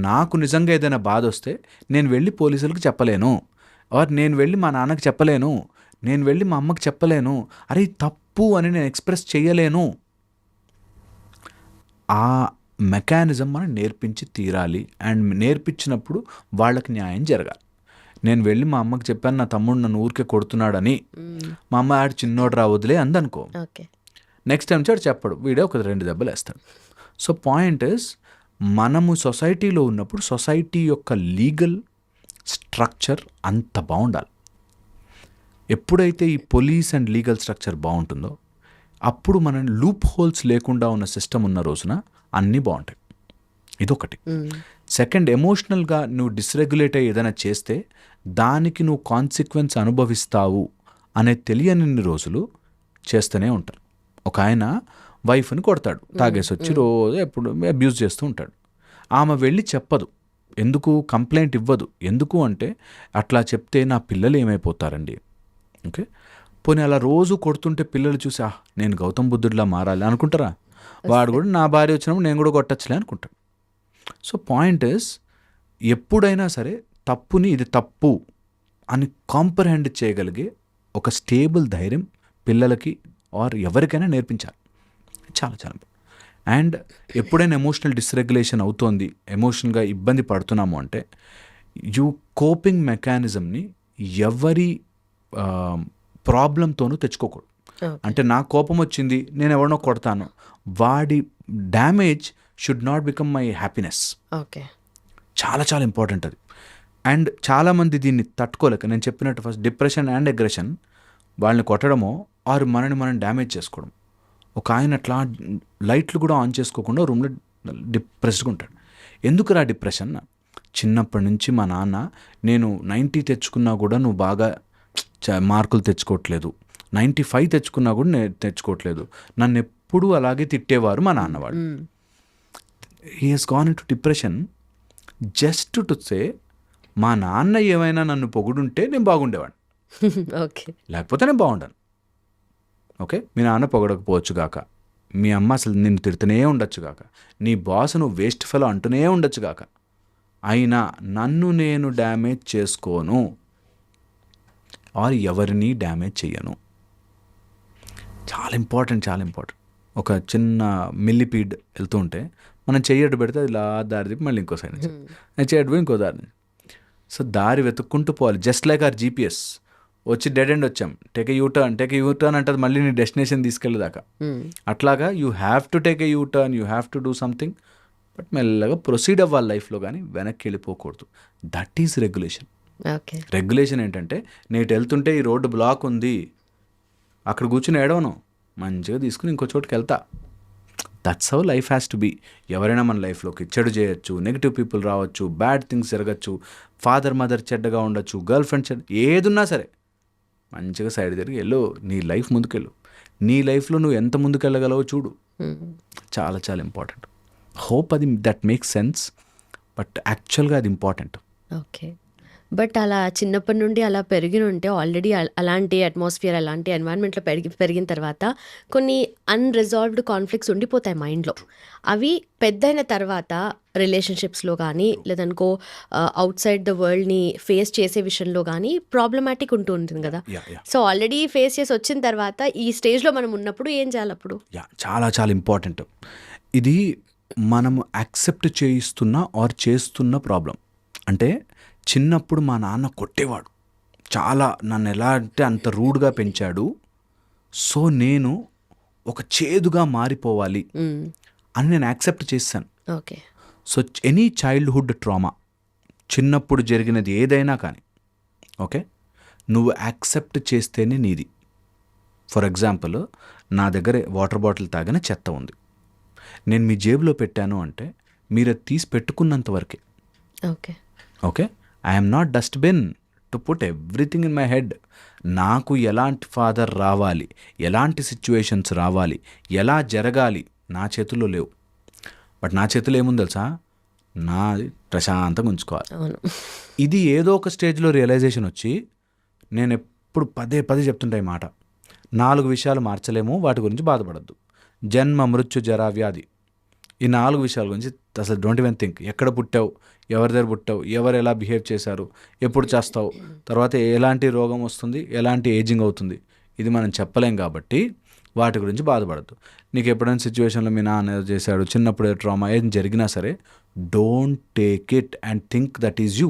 నాకు నిజంగా ఏదైనా బాధ వస్తే నేను వెళ్ళి పోలీసులకు చెప్పలేను, ఆర్ నేను వెళ్ళి మా నాన్నకి చెప్పలేను, నేను వెళ్ళి మా అమ్మకి చెప్పలేను, అరే తప్పు అని నేను ఎక్స్ప్రెస్ చేయలేను. ఆ మెకానిజం మనం నేర్పించి తీరాలి. అండ్ నేర్పించినప్పుడు వాళ్ళకి న్యాయం జరగాలి. నేను వెళ్ళి మా అమ్మకి చెప్పాను నా తమ్ముడు నన్ను ఊరికే కొడుతున్నాడని. మా అమ్మ ఆడు చిన్నోడు రా వదిలే అందనుకో, ఓకే. నెక్స్ట్ టైం చాడు చెప్పడు, వీడే ఒక 2 దెబ్బలు వేస్తాడు. సో పాయింట్ ఇస్, మనము సొసైటీలో ఉన్నప్పుడు సొసైటీ యొక్క లీగల్ స్ట్రక్చర్ అంత బాగుండాలి. ఎప్పుడైతే ఈ పోలీస్ అండ్ లీగల్ స్ట్రక్చర్ బాగుంటుందో అప్పుడు మనం లూప్ హోల్స్ లేకుండా ఉన్న సిస్టమ్ ఉన్న రోజున అన్నీ బాగుంటాయి. ఇదొకటి. సెకండ్, ఎమోషనల్గా నువ్వు డిస్రెగ్యులేట్ అయ్యి ఏదైనా చేస్తే దానికి నువ్వు కాన్సిక్వెన్స్ అనుభవిస్తావు అనే తెలియని రోజులు చేస్తూనే ఉంటారు. ఒక ఆయన వైఫ్ని కొడతాడు, తాగేసి వచ్చి రోజు ఎప్పుడు అబ్యూజ్ చేస్తూ ఉంటాడు. ఆమె వెళ్ళి చెప్పదు, ఎందుకు కంప్లైంట్ ఇవ్వదు. ఎందుకు అంటే అట్లా చెప్తే నా పిల్లలు ఏమైపోతారండి. ఓకే, పోనీ అలా రోజు కొడుతుంటే పిల్లలు చూసి నేను గౌతమ్ బుద్ధుడిలా మారాలి అనుకుంటారా? వాడు కూడా నా భార్య వచ్చినప్పుడు నేను కూడా కొట్టచ్చులే అనుకుంటాడు. సో పాయింట్ ఇస్, ఎప్పుడైనా సరే తప్పుని ఇది తప్పు అని కాంప్రహెండ్ చేయగలిగే ఒక స్టేబుల్ ధైర్యం పిల్లలకి ఆర్ ఎవరికైనా నేర్పించాలి. చాలా చాలా. అండ్ ఎప్పుడైనా ఎమోషనల్ డిస్రెగ్యులేషన్ అవుతోంది, ఎమోషనల్గా ఇబ్బంది పడుతున్నాము అంటే కోపింగ్ మెకానిజంని ఎవరి ప్రాబ్లంతోనూ తెచ్చుకోకూడదు. అంటే నా కోపం వచ్చింది, నేను ఎవరినో కొడతాను, వాడి damage should not become my happiness. Okay, చాలా చాలా ఇంపార్టెంట్ అది. అండ్ చాలామంది దీన్ని తట్టుకోలేక, నేను చెప్పినట్టు ఫస్ట్ డిప్రెషన్ అండ్ అగ్రెషన్, వాళ్ళని కొట్టడమో ఆరు మనని మనం డ్యామేజ్ చేసుకోవడం. ఒక ఆయన అట్లా లైట్లు కూడా ఆన్ చేసుకోకుండా రూమ్లో డిప్రెస్డ్గా ఉంటాడు. ఎందుకురా డిప్రెషన్? చిన్నప్పటి నుంచి మా నాన్న నేను 90 తెచ్చుకున్నా కూడా నువ్వు బాగా మార్కులు తెచ్చుకోవట్లేదు, 95 తెచ్చుకున్నా కూడా నేను తెచ్చుకోవట్లేదు, నన్ను ఎప్పుడూ అలాగే తిట్టేవారు మా నాన్నవాడు. He he's gone into depression just to say మా నాన్న ఏమైనా నన్ను పొగుడుంటే నేను బాగుండేవాడిని, ఓకే, లేకపోతే నేను బాగుండాను. ఓకే, మీ నాన్న పొగడకపోవచ్చు గాక, మీ అమ్మ అసలు నిన్ను తిడుతూనే ఉండొచ్చు గాక, నీ బాస్ నువ్వు వేస్ట్ ఫెలో అంటూనే ఉండొచ్చు గాక, అయినా నన్ను నేను డ్యామేజ్ చేసుకోను ఆర్ ఎవరిని డ్యామేజ్ చెయ్యను. చాలా ఇంపార్టెంట్, చాలా ఇంపార్టెంట్. ఒక చిన్న మిల్లిపీడ్ వెళ్తూ ఉంటే మనం చెయ్యడ్డు పెడితే అది ఇలా దారి తిప్పి మళ్ళీ ఇంకో సైడ్ నుంచి, చెయ్యడ్డు పోయి ఇంకో దారి నుంచి. సో దారి వెతుక్కుంటూ పోవాలి. Just like our GPS. వచ్చి డెడ్ ఎండ్ వచ్చాం, టేక్ ఏ యూటర్న్ అంటది మళ్ళీ నీ డెస్టినేషన్ తీసుకెళ్ళేదాకా. అట్లాగా you have to take a U turn, you have to do something, but మెల్లగా ప్రొసీడ్ అవ్వాలి లైఫ్లో, కానీ వెనక్కి వెళ్ళిపోకూడదు. That is regulation. Okay, regulation ఏంటంటే నేను వెళ్తుంటే ఈ రోడ్డు బ్లాక్ ఉంది, అక్కడ కూర్చుని ఏడవను, మంచిగా తీసుకుని ఇంకో చోటుకి వెళ్తా. That's how life has to be. ఎవరైనా మన లైఫ్లోకి చెడు చేయొచ్చు, నెగిటివ్ పీపుల్ రావచ్చు, బ్యాడ్ థింగ్స్ జరగచ్చు, ఫాదర్ మదర్ చెడ్డగా ఉండొచ్చు, గర్ల్ ఫ్రెండ్ చెడ్డ, ఏదున్నా సరే మంచిగా సైడ్ తిరిగి వెళ్ళు, నీ లైఫ్ ముందుకెళ్ళు. నీ లైఫ్లో నువ్వు ఎంత ముందుకెళ్ళగలవో చూడు. చాలా చాలా ఇంపార్టెంట్. హోప్ అది దట్ మేక్స్ సెన్స్, బట్ యాక్చువల్గా అది ఇంపార్టెంట్. ఓకే. బట్ అలా చిన్నప్పటి నుండి అలా పెరిగి ఉంటే ఆల్రెడీ అలాంటి అట్మాస్ఫియర్, అలాంటి ఎన్వైరన్మెంట్లో పెరిగిన తర్వాత కొన్ని అన్రిజాల్వ్డ్ కాన్ఫ్లిక్ట్స్ ఉండిపోతాయి మైండ్లో. అవి పెద్దయిన తర్వాత రిలేషన్షిప్స్లో కానీ లేదనుకో అవుట్ సైడ్ ద వరల్డ్ని ఫేస్ చేసే విషయంలో కానీ ప్రాబ్లమాటిక్ ఉంటూ ఉంటుంది కదా. సో ఆల్రెడీ ఫేస్ చేసి వచ్చిన తర్వాత ఈ స్టేజ్లో మనం ఉన్నప్పుడు ఏం చేయాలి అప్పుడు? చాలా చాలా ఇంపార్టెంట్. ఇది మనము యాక్సెప్ట్ చేయిస్తున్న ఆర్ చేస్తున్న ప్రాబ్లం. అంటే చిన్నప్పుడు మా నాన్న కొట్టేవాడు, చాలా నన్ను ఎలా అంటే అంత రూడ్గా పెంచాడు, సో నేను ఒక చేదుగా మారిపోవాలి అని నేను యాక్సెప్ట్ చేశాను. Okay. So any childhood trauma, చిన్నప్పుడు జరిగినది ఏదైనా కానీ, ఓకే, నువ్వు యాక్సెప్ట్ చేస్తేనే నీది. ఫర్ ఎగ్జాంపుల్, నా దగ్గర వాటర్ బాటిల్ తాగిన చెత్త ఉంది, నేను మీ జేబులో పెట్టాను అంటే మీరు అది తీసి పెట్టుకున్నంత వరకే. Okay, okay, I'm not dustbin to put everything in my head. నాకు ఎలాంటి ఫాదర్ రావాలి, ఎలాంటి సిచ్యువేషన్స్ రావాలి, ఎలా జరగాలి నా చేతుల్లో లేవు. బట్ నా చేతిలో ఏముంది తెలుసా? నాది ప్రశాంతంగా ఉంచుకోవాలి. ఇది ఏదో ఒక స్టేజ్లో రియలైజేషన్ వచ్చి, నేను ఎప్పుడు పదే పదే చెప్తుంటా ఈ మాట, 4 విషయాలు మార్చలేము, వాటి గురించి బాధపడద్దు. జన్మ, మృత్యు, జరా, వ్యాధి. ఈ 4 విషయాల గురించి అసలు డోంట్ ఈవెన్ థింక్. ఎక్కడ పుట్టావు, ఎవరి దగ్గర పుట్టావు, ఎవరు ఎలా బిహేవ్ చేశారు, ఎప్పుడు చేస్తావు, తర్వాత ఎలాంటి రోగం వస్తుంది, ఎలాంటి ఏజింగ్ అవుతుంది, ఇది మనం చెప్పలేం. కాబట్టి వాటి గురించి బాధపడద్దు. నీకు ఎప్పుడైనా సిచ్యువేషన్లో మీ నాన్న ఏదో చేశాడు, చిన్నప్పుడు ట్రామా ఏం జరిగినా సరే, don't take it and think that is you.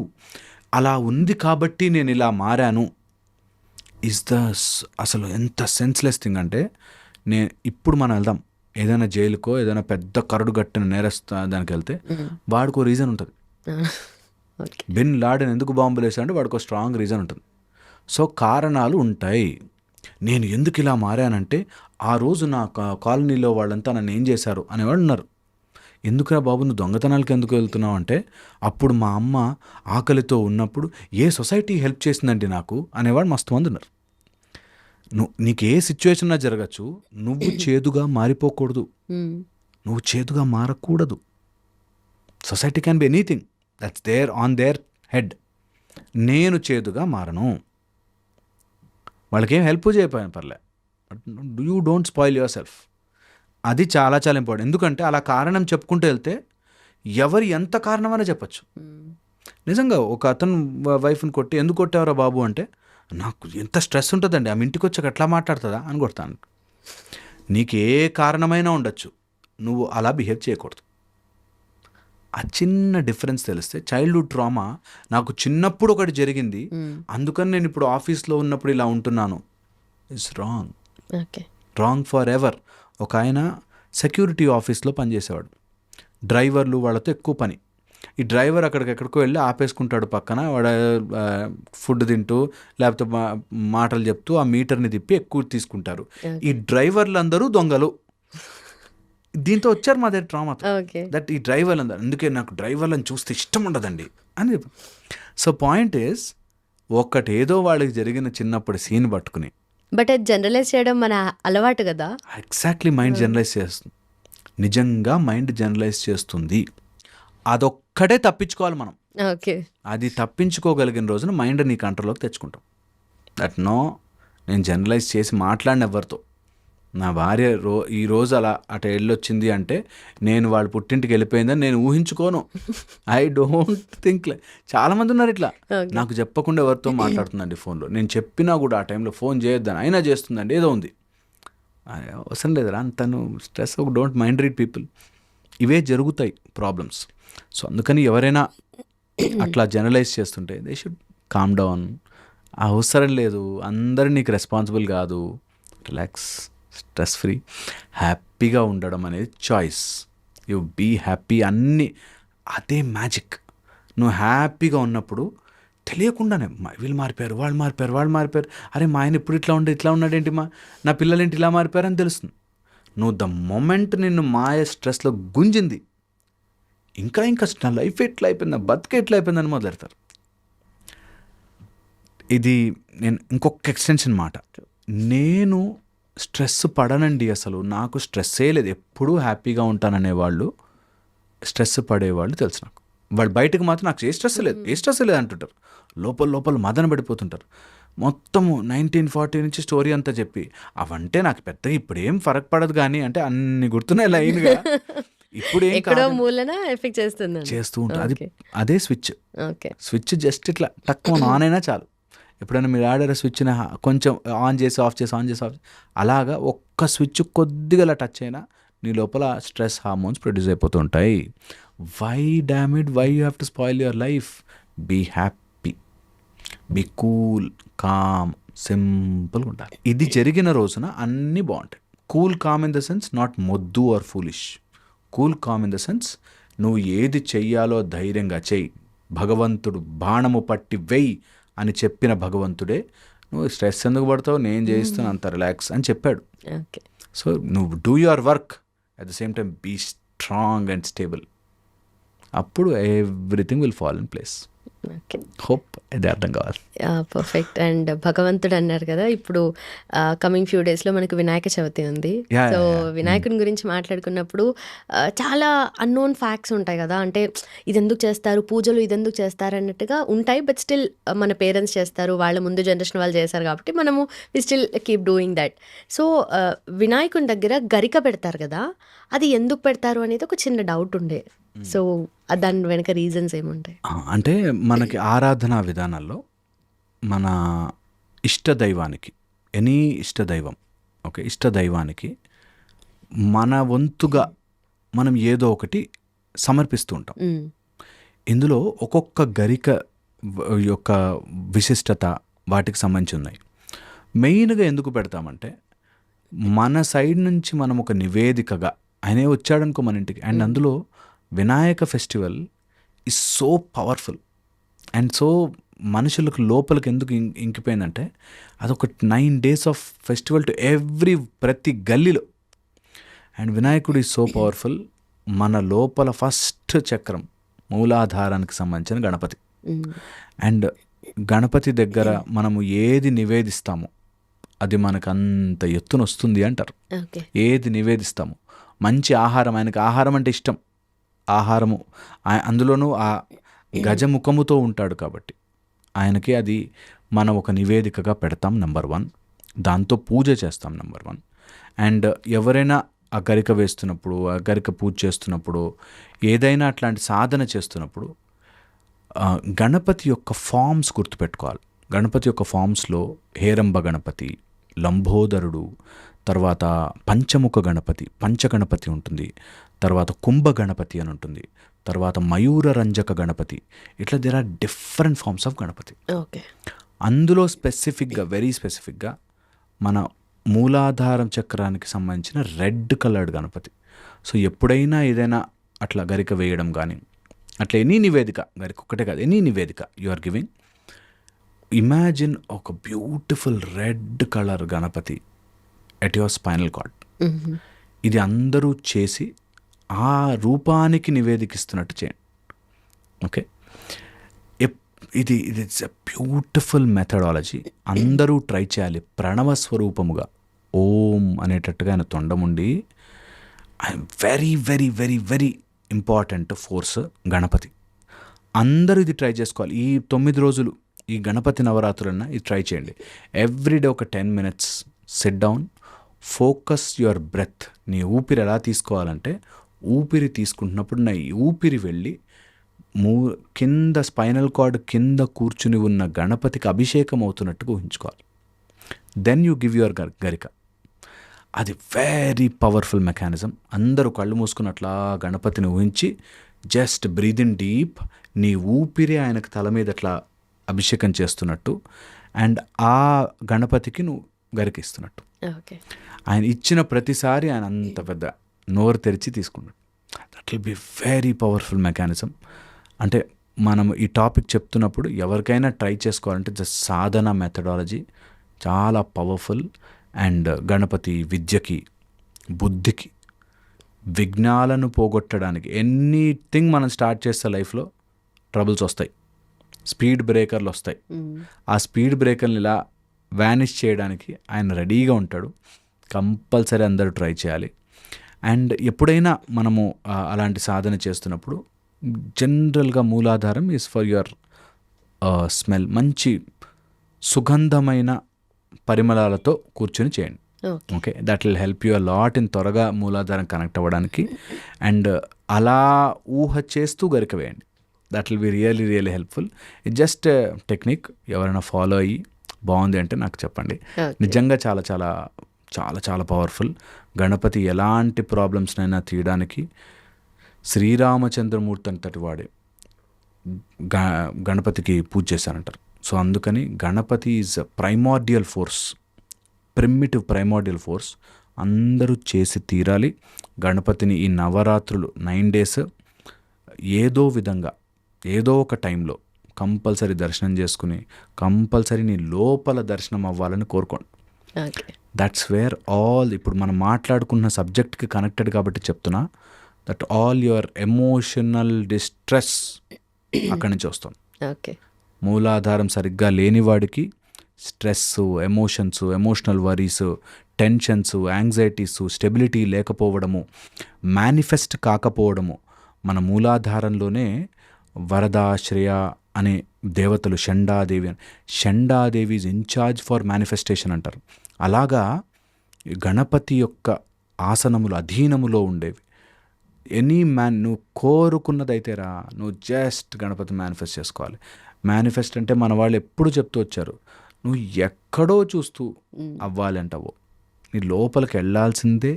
అలా ఉంది కాబట్టి నేను ఇలా మారాను ఇస్ ద అసలు ఎంత సెన్స్లెస్ థింగ్ అంటే ఇప్పుడు మనం వెళ్దాం ఏదైనా జైలుకో ఏదైనా పెద్ద కరడు గట్టిన నేరస్తా దానికి వెళ్తే వాడికో రీజన్ ఉంటుంది. బిన్ లాడెన్ ఎందుకు బాంబులు వేసాడంటే వాడికో స్ట్రాంగ్ రీజన్ ఉంటుంది. సో కారణాలు ఉంటాయి. నేను ఎందుకు ఇలా మారానంటే ఆ రోజు నా కాలనీలో వాళ్ళంతా నన్ను ఏం చేశారు అనేవాడు ఉన్నారు. ఎందుకురా బాబు నువ్వు దొంగతనాలకి ఎందుకు వెళ్తున్నావు అంటే అప్పుడు మా అమ్మ ఆకలితో ఉన్నప్పుడు ఏ సొసైటీ హెల్ప్ చేసిందండి నాకు అనేవాడు మస్తు మంది ఉన్నారు. నీకు ఏ సిచ్యువేషన్ జరగచ్చు, నువ్వు చేదుగా మారిపోకూడదు, నువ్వు చేదుగా మారకూడదు. Society can be anything that's there on their head. నేను చేదుగా మారను, వాళ్ళకేం హెల్ప్ చేయకపోయాను పర్లే, but you don't spoil yourself. అది చాలా చాలా ఇంపార్టెంట్. ఎందుకంటే అలా కారణం చెప్పుకుంటూ వెళ్తే ఎవరు ఎంత కారణమైనా చెప్పచ్చు. నిజంగా ఒక అతను వైఫ్ని కొట్టి ఎందుకు కొట్టావరా బాబు అంటే నాకు ఎంత స్ట్రెస్ ఉంటుందండి, ఆమె ఇంటికి వచ్చాక ఎట్లా మాట్లాడుతుందా అని కొడతాను. నీకు ఏ కారణమైనా ఉండొచ్చు, నువ్వు అలా బిహేవ్ చేయకూడదు. ఆ చిన్న డిఫరెన్స్ తెలిస్తే చైల్డ్హుడ్ ట్రామా నాకు చిన్నప్పుడు ఒకటి జరిగింది అందుకని నేను ఇప్పుడు ఆఫీస్లో ఉన్నప్పుడు ఇలా ఉంటున్నాను it's wrong. Wrong for ever. ఒక ఆయన సెక్యూరిటీ ఆఫీస్లో పనిచేసేవాడు. డ్రైవర్లు వాళ్ళతో ఎక్కువ పని. ఈ డ్రైవర్ ఎక్కడికో వెళ్ళి ఆపేసుకుంటాడు పక్కన, వాడు ఫుడ్ తింటూ లేకపోతే మాటలు చెప్తూ ఆ మీటర్ని తిప్పి ఎక్కువ తీసుకుంటారు. ఈ డ్రైవర్లు అందరూ దొంగలు. దీంతో వచ్చారు మా దగ్గర ట్రామా దట్ ఈ డ్రైవర్లు అందరూ, అందుకే నాకు డ్రైవర్లను చూస్తే ఇష్టం ఉండదండి అని చెప్పి. సో పాయింట్ ఈస్ ఒక్కటేదో వాళ్ళకి జరిగిన చిన్నప్పుడు సీన్ పట్టుకుని బట్ అది జనరలైజ్ చేయడం మన అలవాటు కదా. ఎగ్జాక్ట్లీ మైండ్ జనరలైజ్ చేస్తుంది. నిజంగా మైండ్ జనరలైజ్ చేస్తుంది. అదొక్కటే తప్పించుకోవాలి మనం. అది తప్పించుకోగలిగిన రోజున మైండ్ నీ కంట్రోల్లోకి తెచ్చుకుంటాం. దట్ నో నేను జనరలైజ్ చేసి మాట్లాడిన ఎవరితో నా భార్య ఈరోజు అలా అటు వెళ్ళొచ్చింది అంటే నేను వాళ్ళ పుట్టింటికి వెళ్ళిపోయిందని నేను ఊహించుకోను. I don't think. చాలామంది ఉన్నారు ఇట్లా, నాకు చెప్పకుండా ఎవరితో మాట్లాడుతుందండి ఫోన్లో. నేను చెప్పినా కూడా ఆ టైంలో ఫోన్ చేయొద్దని అయినా చేస్తుందండి, ఏదో ఉంది. అవసరం లేదురా అంతను stress. Don't mind read people. ఇవే జరుగుతాయి ప్రాబ్లమ్స్. సో అందుకని ఎవరైనా అట్లా జనరలైజ్ చేస్తుంటే దే షుడ్ కామ్ డౌన్. అవసరం లేదు, అందరూ నీకు రెస్పాన్సిబుల్ కాదు. రిలాక్స్, స్ట్రెస్ ఫ్రీ, హ్యాపీగా ఉండడం అనేది చాయిస్. You be happy. అన్నీ అదే మ్యాజిక్. నువ్వు హ్యాపీగా ఉన్నప్పుడు తెలియకుండానే వీళ్ళు మారిపోయారు, వాళ్ళు మారిపోయారు, అరే మా ఆయన ఇప్పుడు ఇట్లా ఉన్నాడేంటి, నా పిల్లలేంటి ఇలా మారిపోయారు అని తెలుస్తుంది. నువ్వు ద మొమెంట్ నిన్ను మాయ స్ట్రెస్లో గుంజింది ఇంకా నా లైఫ్ ఎట్లా అయిపోయింది, నా బతుక ఎట్లా అయిపోయిందని మొదలెడతారు. ఇది నేను ఇంకొక ఎక్స్టెన్షన్ మాట. నేను స్ట్రెస్ పడనండి, అసలు నాకు స్ట్రెస్సే లేదు, ఎప్పుడూ హ్యాపీగా ఉంటాననే వాళ్ళు స్ట్రెస్ పడేవాళ్ళు తెలుసు నాకు. వాళ్ళు బయటకు మాత్రం నాకు ఏ స్ట్రెస్ లేదు అంటుంటారు, లోపల మదన పడిపోతుంటారు. మొత్తము 1940 నుంచి స్టోరీ అంతా చెప్పి అవంటే నాకు పెద్దగా ఇప్పుడేం ఫరక్ పడదు కానీ అంటే అన్ని గుర్తున్నాయి లైన్గా. ఇప్పుడు చేస్తూ ఉంటారు. అదే స్విచ్ జస్ట్ ఇట్లా తక్కువ ఆన్ అయినా చాలు. ఎప్పుడైనా మీరు ఆడారా స్విచ్ని కొంచెం ఆన్ చేసి ఆఫ్ అలాగా ఒక్క స్విచ్ కొద్దిగా అలా టచ్ అయినా నీ లోపల స్ట్రెస్ హార్మోన్స్ ప్రొడ్యూస్ అయిపోతూ ఉంటాయి. Why damn it, why you have to spoil your life? Be happy, be cool, calm, సింపుల్గా ఉండాలి. ఇది జరిగిన రోజున అన్నీ బాగుంటాయి. Cool calm in the sense not మొద్దు or foolish. Cool calm in the sense నువ్వు ఏది చెయ్యాలో ధైర్యంగా చెయ్యి, భగవంతుడు బాణము పట్టి వెయ్యి అని చెప్పిన భగవంతుడే నువ్వు స్ట్రెస్ ఎందుకు పడతావు, నేను చేయిస్తాను అంత రిలాక్స్ అని చెప్పాడు. సో నువ్వు do your work, at the same time be strong and stable. అప్పుడు everything will fall in place. Hope ఇది అర్థం కావాలి. పర్ఫెక్ట్. అండ్ భగవంతుడు అన్నారు కదా, ఇప్పుడు కమింగ్ ఫ్యూ డేస్లో మనకు వినాయక చవితి ఉంది. సో వినాయకుని గురించి మాట్లాడుకున్నప్పుడు చాలా అన్నోన్ ఫ్యాక్ట్స్ ఉంటాయి కదా, అంటే ఇది ఎందుకు చేస్తారు, పూజలు ఇది ఎందుకు చేస్తారు అన్నట్టుగా ఉంటాయి. బట్ స్టిల్ మన పేరెంట్స్ చేస్తారు, వాళ్ళ ముందు జనరేషన్ వాళ్ళు చేస్తారు కాబట్టి మనము we still keep doing that. So వినాయకుని దగ్గర గరిక పెడతారు కదా, అది ఎందుకు పెడతారు అనేది ఒక చిన్న డౌట్ ఉండే. సో దాని వెనక రీజన్స్ ఏముంటాయి అంటే మనకి ఆరాధనా విధానాల్లో మన ఇష్టదైవానికి, ఎనీ ఇష్టదైవం, ఓకే, ఇష్టదైవానికి మన వంతుగా మనం ఏదో ఒకటి సమర్పిస్తూ ఉంటాం. ఇందులో ఒక్కొక్క గరిక యొక్క విశిష్టత వాటికి సంబంధించి ఉన్నాయి. మెయిన్గా ఎందుకు పెడతామంటే మన సైడ్ నుంచి మనం ఒక నివేదికగా ఆయనే వచ్చాడనుకో మన ఇంటికి, అండ్ అందులో Vinayaka festival is so powerful and so మనుషులకు లోపలికి ఎందుకు ఇంకిపోయిందంటే అదొక 9 days ఆఫ్ ఫెస్టివల్ టు ప్రతి గల్లీలో. అండ్ వినాయకుడు ఈజ్ సో పవర్ఫుల్. మన లోపల ఫస్ట్ చక్రం మూలాధారానికి సంబంధించిన గణపతి. అండ్ గణపతి దగ్గర మనము ఏది నివేదిస్తామో అది మనకు అంత ఎత్తున వస్తుంది అంటారు. ఏది నివేదిస్తాము, మంచి ఆహారం, ఆయనకు ఆహారం అంటే ఇష్టం, ఆహారము అందులోనూ ఆ గజముఖముతో ఉంటాడు కాబట్టి ఆయనకి అది మనం ఒక నివేదికగా పెడతాం నెంబర్ 1. దాంతో పూజ చేస్తాం నెంబర్ 1. అండ్ ఎవరైనా ఆ గరిక వేస్తున్నప్పుడు, ఆ గరిక పూజ చేస్తున్నప్పుడు, ఏదైనా అట్లాంటి సాధన చేస్తున్నప్పుడు గణపతి యొక్క ఫామ్స్ గుర్తుపెట్టుకోవాలి. గణపతి యొక్క ఫామ్స్లో హేరంబ గణపతి, లంబోదరుడు, తర్వాత పంచముఖ గణపతి, పంచగణపతి ఉంటుంది, తర్వాత కుంభ గణపతి అని ఉంటుంది, తర్వాత మయూర రంజక గణపతి. ఇట్లా there are different forms of Ganapati. అందులో స్పెసిఫిక్గా, వెరీ స్పెసిఫిక్గా మన మూలాధారం చక్రానికి సంబంధించిన రెడ్ కలర్డ్ గణపతి. సో ఎప్పుడైనా ఏదైనా అట్లా గరిక వేయడం కానీ అట్లా ఎనీ నివేదిక, గరిక ఒక్కటే కాదు, ఎనీ నివేదిక యు ఆర్ గివింగ్, ఇమాజిన్ ఒక beautiful red colour Ganapati at your spinal cord. ఇది అందరూ చేసి ఆ రూపానికి నివేదికిస్తున్నట్టు చేయండి. ఓకే, ఇది ఇట్స్ ఎ బ్యూటిఫుల్ మెథడాలజీ. అందరూ ట్రై చేయాలి. ప్రణవ స్వరూపముగా ఓం అనేటట్టుగా ఆయన తొండముండి, I'm very very very very important force Ganapati. అందరూ ఇది ట్రై చేసుకోవాలి. ఈ 9 రోజులు ఈ గణపతి నవరాత్రులన్నా ఇది ట్రై చేయండి. ఎవ్రీడే ఒక 10 minutes sit down, focus your breath. నీ ఊపిరి ఎలా తీసుకోవాలంటే, ఊపిరి తీసుకుంటున్నప్పుడు నా ఊపిరి వెళ్ళి కింద స్పైనల్ కార్డ్ కింద కూర్చుని ఉన్న గణపతికి అభిషేకం అవుతున్నట్టుగా ఊహించుకోవాలి. దెన్ యూ గివ్ యువర్ గరిక. అది వెరీ పవర్ఫుల్ మెకానిజం. అందరూ కళ్ళు మూసుకున్నట్లా గణపతిని ఊహించి జస్ట్ బ్రీద్ ఇన్ డీప్. నీ ఊపిరి ఆయనకు తల మీద అట్లా అభిషేకం చేస్తున్నట్టు, అండ్ ఆ గణపతికి నువ్వు గరికిస్తున్నట్టు. ఆయన ఇచ్చిన ప్రతిసారి ఆయన అంత పెద్ద నోరు తెరిచి తీసుకున్నాడు. That will be very powerful mechanism. అంటే మనం ఈ టాపిక్ చెప్తున్నప్పుడు ఎవరికైనా ట్రై చేసుకోవాలంటే ద సాధన మెథడాలజీ చాలా పవర్ఫుల్. అండ్ గణపతి విద్యకి, బుద్ధికి, విఘ్నాలను పోగొట్టడానికి, ఎనీథింగ్ మనం స్టార్ట్ చేస్తే లైఫ్లో ట్రబుల్స్ వస్తాయి, స్పీడ్ బ్రేకర్లు వస్తాయి. ఆ స్పీడ్ బ్రేకర్ని ఇలా వ్యానిష్ చేయడానికి ఆయన రెడీగా ఉంటాడు. కంపల్సరీ అందరూ ట్రై చేయాలి. అండ్ ఎప్పుడైనా మనము అలాంటి సాధన చేస్తున్నప్పుడు జనరల్గా మూలాధారం ఈజ్ ఫర్ యువర్ స్మెల్. మంచి సుగంధమైన పరిమళాలతో కూర్చొని చేయండి. Okay, that will help you a lot in త్వరగా మూలాధారం కనెక్ట్ అవ్వడానికి. అండ్ అలా ఊహ చేస్తూ గరిక వేయండి. That will be really really helpful. It just technique. ఎవరైనా ఫాలో అయ్యి బాగుంది అంటే నాకు చెప్పండి. నిజంగా చాలా చాలా చాలా చాలా పవర్ఫుల్. గణపతి ఎలాంటి ప్రాబ్లమ్స్నైనా తీయడానికి శ్రీరామచంద్రమూర్తి అంతటి వాడే గణపతికి పూజ చేశారంటారు. సో అందుకని Ganapati is primordial force, primitive primordial force. అందరూ చేసి తీరాలి. గణపతిని ఈ నవరాత్రులు 9 days ఏదో విధంగా, ఏదో ఒక టైంలో కంపల్సరీ దర్శనం చేసుకుని, కంపల్సరీ నీ లోపల దర్శనం అవ్వాలని కోరుకోండి. దట్స్ వేర్ ఆల్, ఇప్పుడు మనం మాట్లాడుకున్న సబ్జెక్ట్కి కనెక్టెడ్ కాబట్టి చెప్తున్నా, that all your emotional distress అక్కడి నుంచి వస్తుంది. మూలాధారం సరిగ్గా లేనివాడికి stress, emotions, emotional worries, tensions, anxieties, stability లేకపోవడము, మేనిఫెస్ట్ కాకపోవడము. మన మూలాధారంలోనే వరద, శ్రేయ అనే దేవతలు, Shandadevi, Shandadevi is in charge for manifestation అంటారు. అలాగా గణపతి యొక్క ఆసనములు అధీనములో ఉండేవి. ఎనీ నువ్వు కోరుకున్నదైతేరా, నువ్వు జస్ట్ గణపతి మేనిఫెస్ట్ చేసుకోవాలి. మేనిఫెస్ట్ అంటే మన వాళ్ళు ఎప్పుడు చెప్తూ వచ్చారు, నువ్వు ఎక్కడో చూస్తూ అవ్వాలంటావో, నీ లోపలికి వెళ్ళాల్సిందే,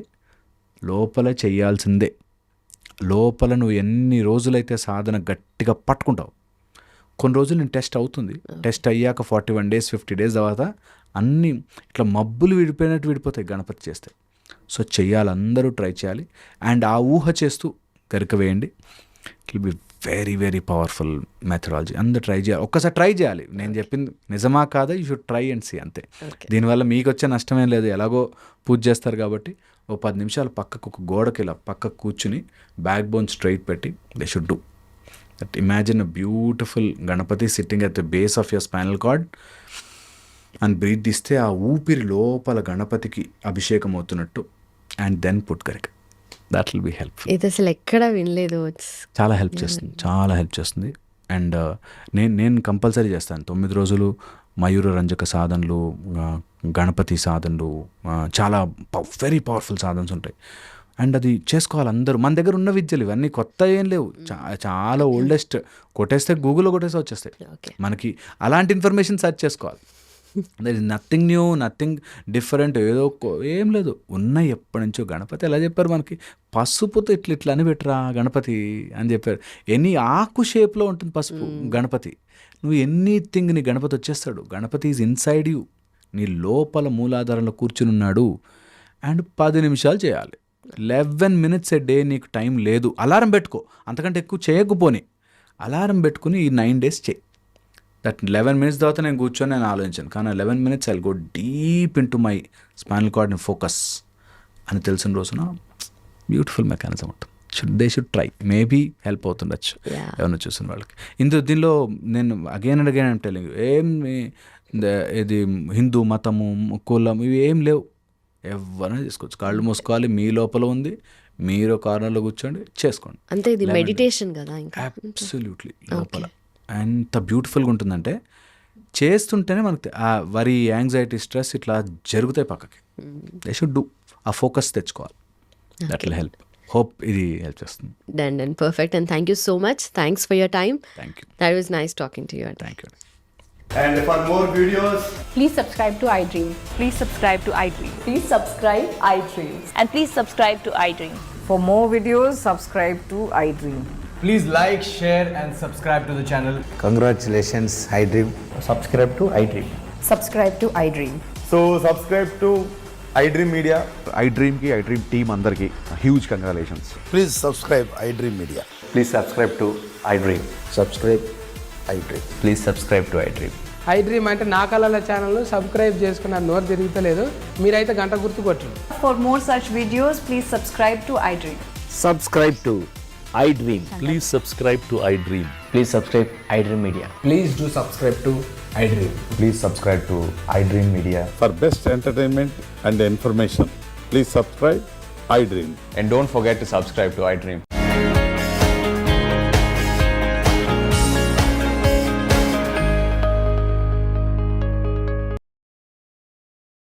లోపల చెయ్యాల్సిందే. లోపల నువ్వు ఎన్ని రోజులైతే సాధన గట్టిగా పట్టుకుంటావు, కొన్ని రోజులు నేను టెస్ట్ అవుతుంది. టెస్ట్ అయ్యాక 41 days 50 days తర్వాత అన్నీ ఇట్లా మబ్బులు విడిపోయినట్టు విడిపోతాయి గణపతి చేస్తే. సో చెయ్యాలి, అందరూ ట్రై చేయాలి. అండ్ ఆ ఊహ చేస్తూ గరిక వేయండి. It will be very very powerful methodology. అందరూ ట్రై చేయాలి, ఒక్కసారి ట్రై చేయాలి. నేను చెప్పింది నిజమా కాదా, you should try and see అంతే. దీనివల్ల మీకు వచ్చే నష్టమేం లేదు, ఎలాగో పూజ చేస్తారు కాబట్టి. ఓ 10 నిమిషాలు పక్కకు ఒక గోడకి ఇలా పక్కకు కూర్చుని బ్యాక్ బోన్ స్ట్రైట్ పెట్టి they should do that. Imagine a beautiful Ganapati sitting at the base of your spinal cord and breath తీస్తే ఆ ఊపిరి లోపల గణపతికి అభిషేకం అవుతున్నట్టు. అండ్ దెన్ పుట్ గరిక. That will be helpful. ఇది అసలు ఎక్కడ వినలేదు. చాలా హెల్ప్ చేస్తుంది, చాలా హెల్ప్ చేస్తుంది. అండ్ నేను కంపల్సరీ చేస్తాను 9 రోజులు మయూర రంజక సాధనలు, గణపతి సాధనలు, చాలా వెరీ పవర్ఫుల్ సాధనలు ఉంటాయి. అండ్ అది చేసుకోవాలి అందరూ. మన దగ్గర ఉన్న విద్యలు ఇవన్నీ కొత్త ఏం లేవు, చాలా ఓల్డెస్ట్. కొట్టేస్తే గూగుల్లో కొట్టేస్తే వచ్చేస్తాయి మనకి. అలాంటి ఇన్ఫర్మేషన్ సెర్చ్ చేసుకోవాలి. There is nothing new, nothing different, ఏదో ఏం లేదు. ఉన్నాయి ఎప్పటి నుంచో. గణపతి ఎలా చెప్పారు మనకి, పసుపుతో ఇట్లా ఇట్లా అని పెట్టరా గణపతి అని చెప్పారు. ఎనీ ఆకు షేప్లో ఉంటుంది పసుపు గణపతి. నువ్వు ఎనీథింగ్ నీ గణపతి వచ్చేస్తాడు. గణపతి ఈజ్ ఇన్సైడ్ యూ, నీ లోపల మూలాధారంలో కూర్చుని ఉన్నాడు. అండ్ 10 నిమిషాలు చేయాలి. 11 minutes a day నీకు టైం లేదు. అలారం పెట్టుకో, అంతకంటే ఎక్కువ చేయకపోని అలారం పెట్టుకుని ఈ 9 days చేయి. దట్ 11 minutes తర్వాత నేను కూర్చొని నేను ఆలోచించాను, కానీ 11 minutes I will go deep into my spinal cord and focus అని తెలిసిన రోజున బ్యూటిఫుల్ మెకానిజం ఉంటుంది. They should try, maybe help అవుతుండొచ్చు ఎవరైనా చూసిన వాళ్ళకి. దీనిలో నేను again and again I'm telling you, ఇది హిందూ మతము కులం ఇవి ఏం లేవు. ఎవరైనా చేసుకోవచ్చు. కాళ్ళు మూసుకోవాలి, మీ లోపల ఉంది, మీరు కార్నర్లో కూర్చోండి, చేసుకోండి అంతే. ఇది మెడిటేషన్ కదా, ఇంకా అబ్సల్యూట్లీ లోపల ఎంత బ్యూటిఫుల్గా ఉంటుందంటే చేస్తుంటేనే మనకి ఆ వరి, యాంగ్జైటీ, స్ట్రెస్ ఇట్లా జరుగుతాయి పక్కకి. They should do. ఆ ఫోకస్ తెచ్చుకోవాలి. That will help. హోప్ ఇది హెల్ప్ చేస్తుంది. Done. Perfect. And thank you so much. Thanks for your time. Thank you. That was nice talking to you. Thank you. And for more videos, Please subscribe to iDream. Please subscribe to iDream. Please subscribe iDream. And please subscribe to iDream. For more videos, subscribe to iDream. please like, share and subscribe to the channel. Congratulations, iDream. Subscribe to iDream. Subscribe to iDream. So subscribe to iDream Media. iDream ki iDream team andarki huge congratulations. Please subscribe iDream Media. Please subscribe to iDream. Subscribe iDream. Please subscribe to iDream. iDream అంటే నా కళల channel subscribe చేసుకున్న నోరు తిరుగుతలేదు, మీరైతే గంట గుర్తు కొట్టండి. For more such videos, please subscribe to iDream. Subscribe to iDream. Please subscribe to iDream. Please subscribe iDream Media. Please do subscribe to iDream. Please subscribe to iDream Media. For best entertainment and information, please subscribe iDream. And don't forget to subscribe to iDream.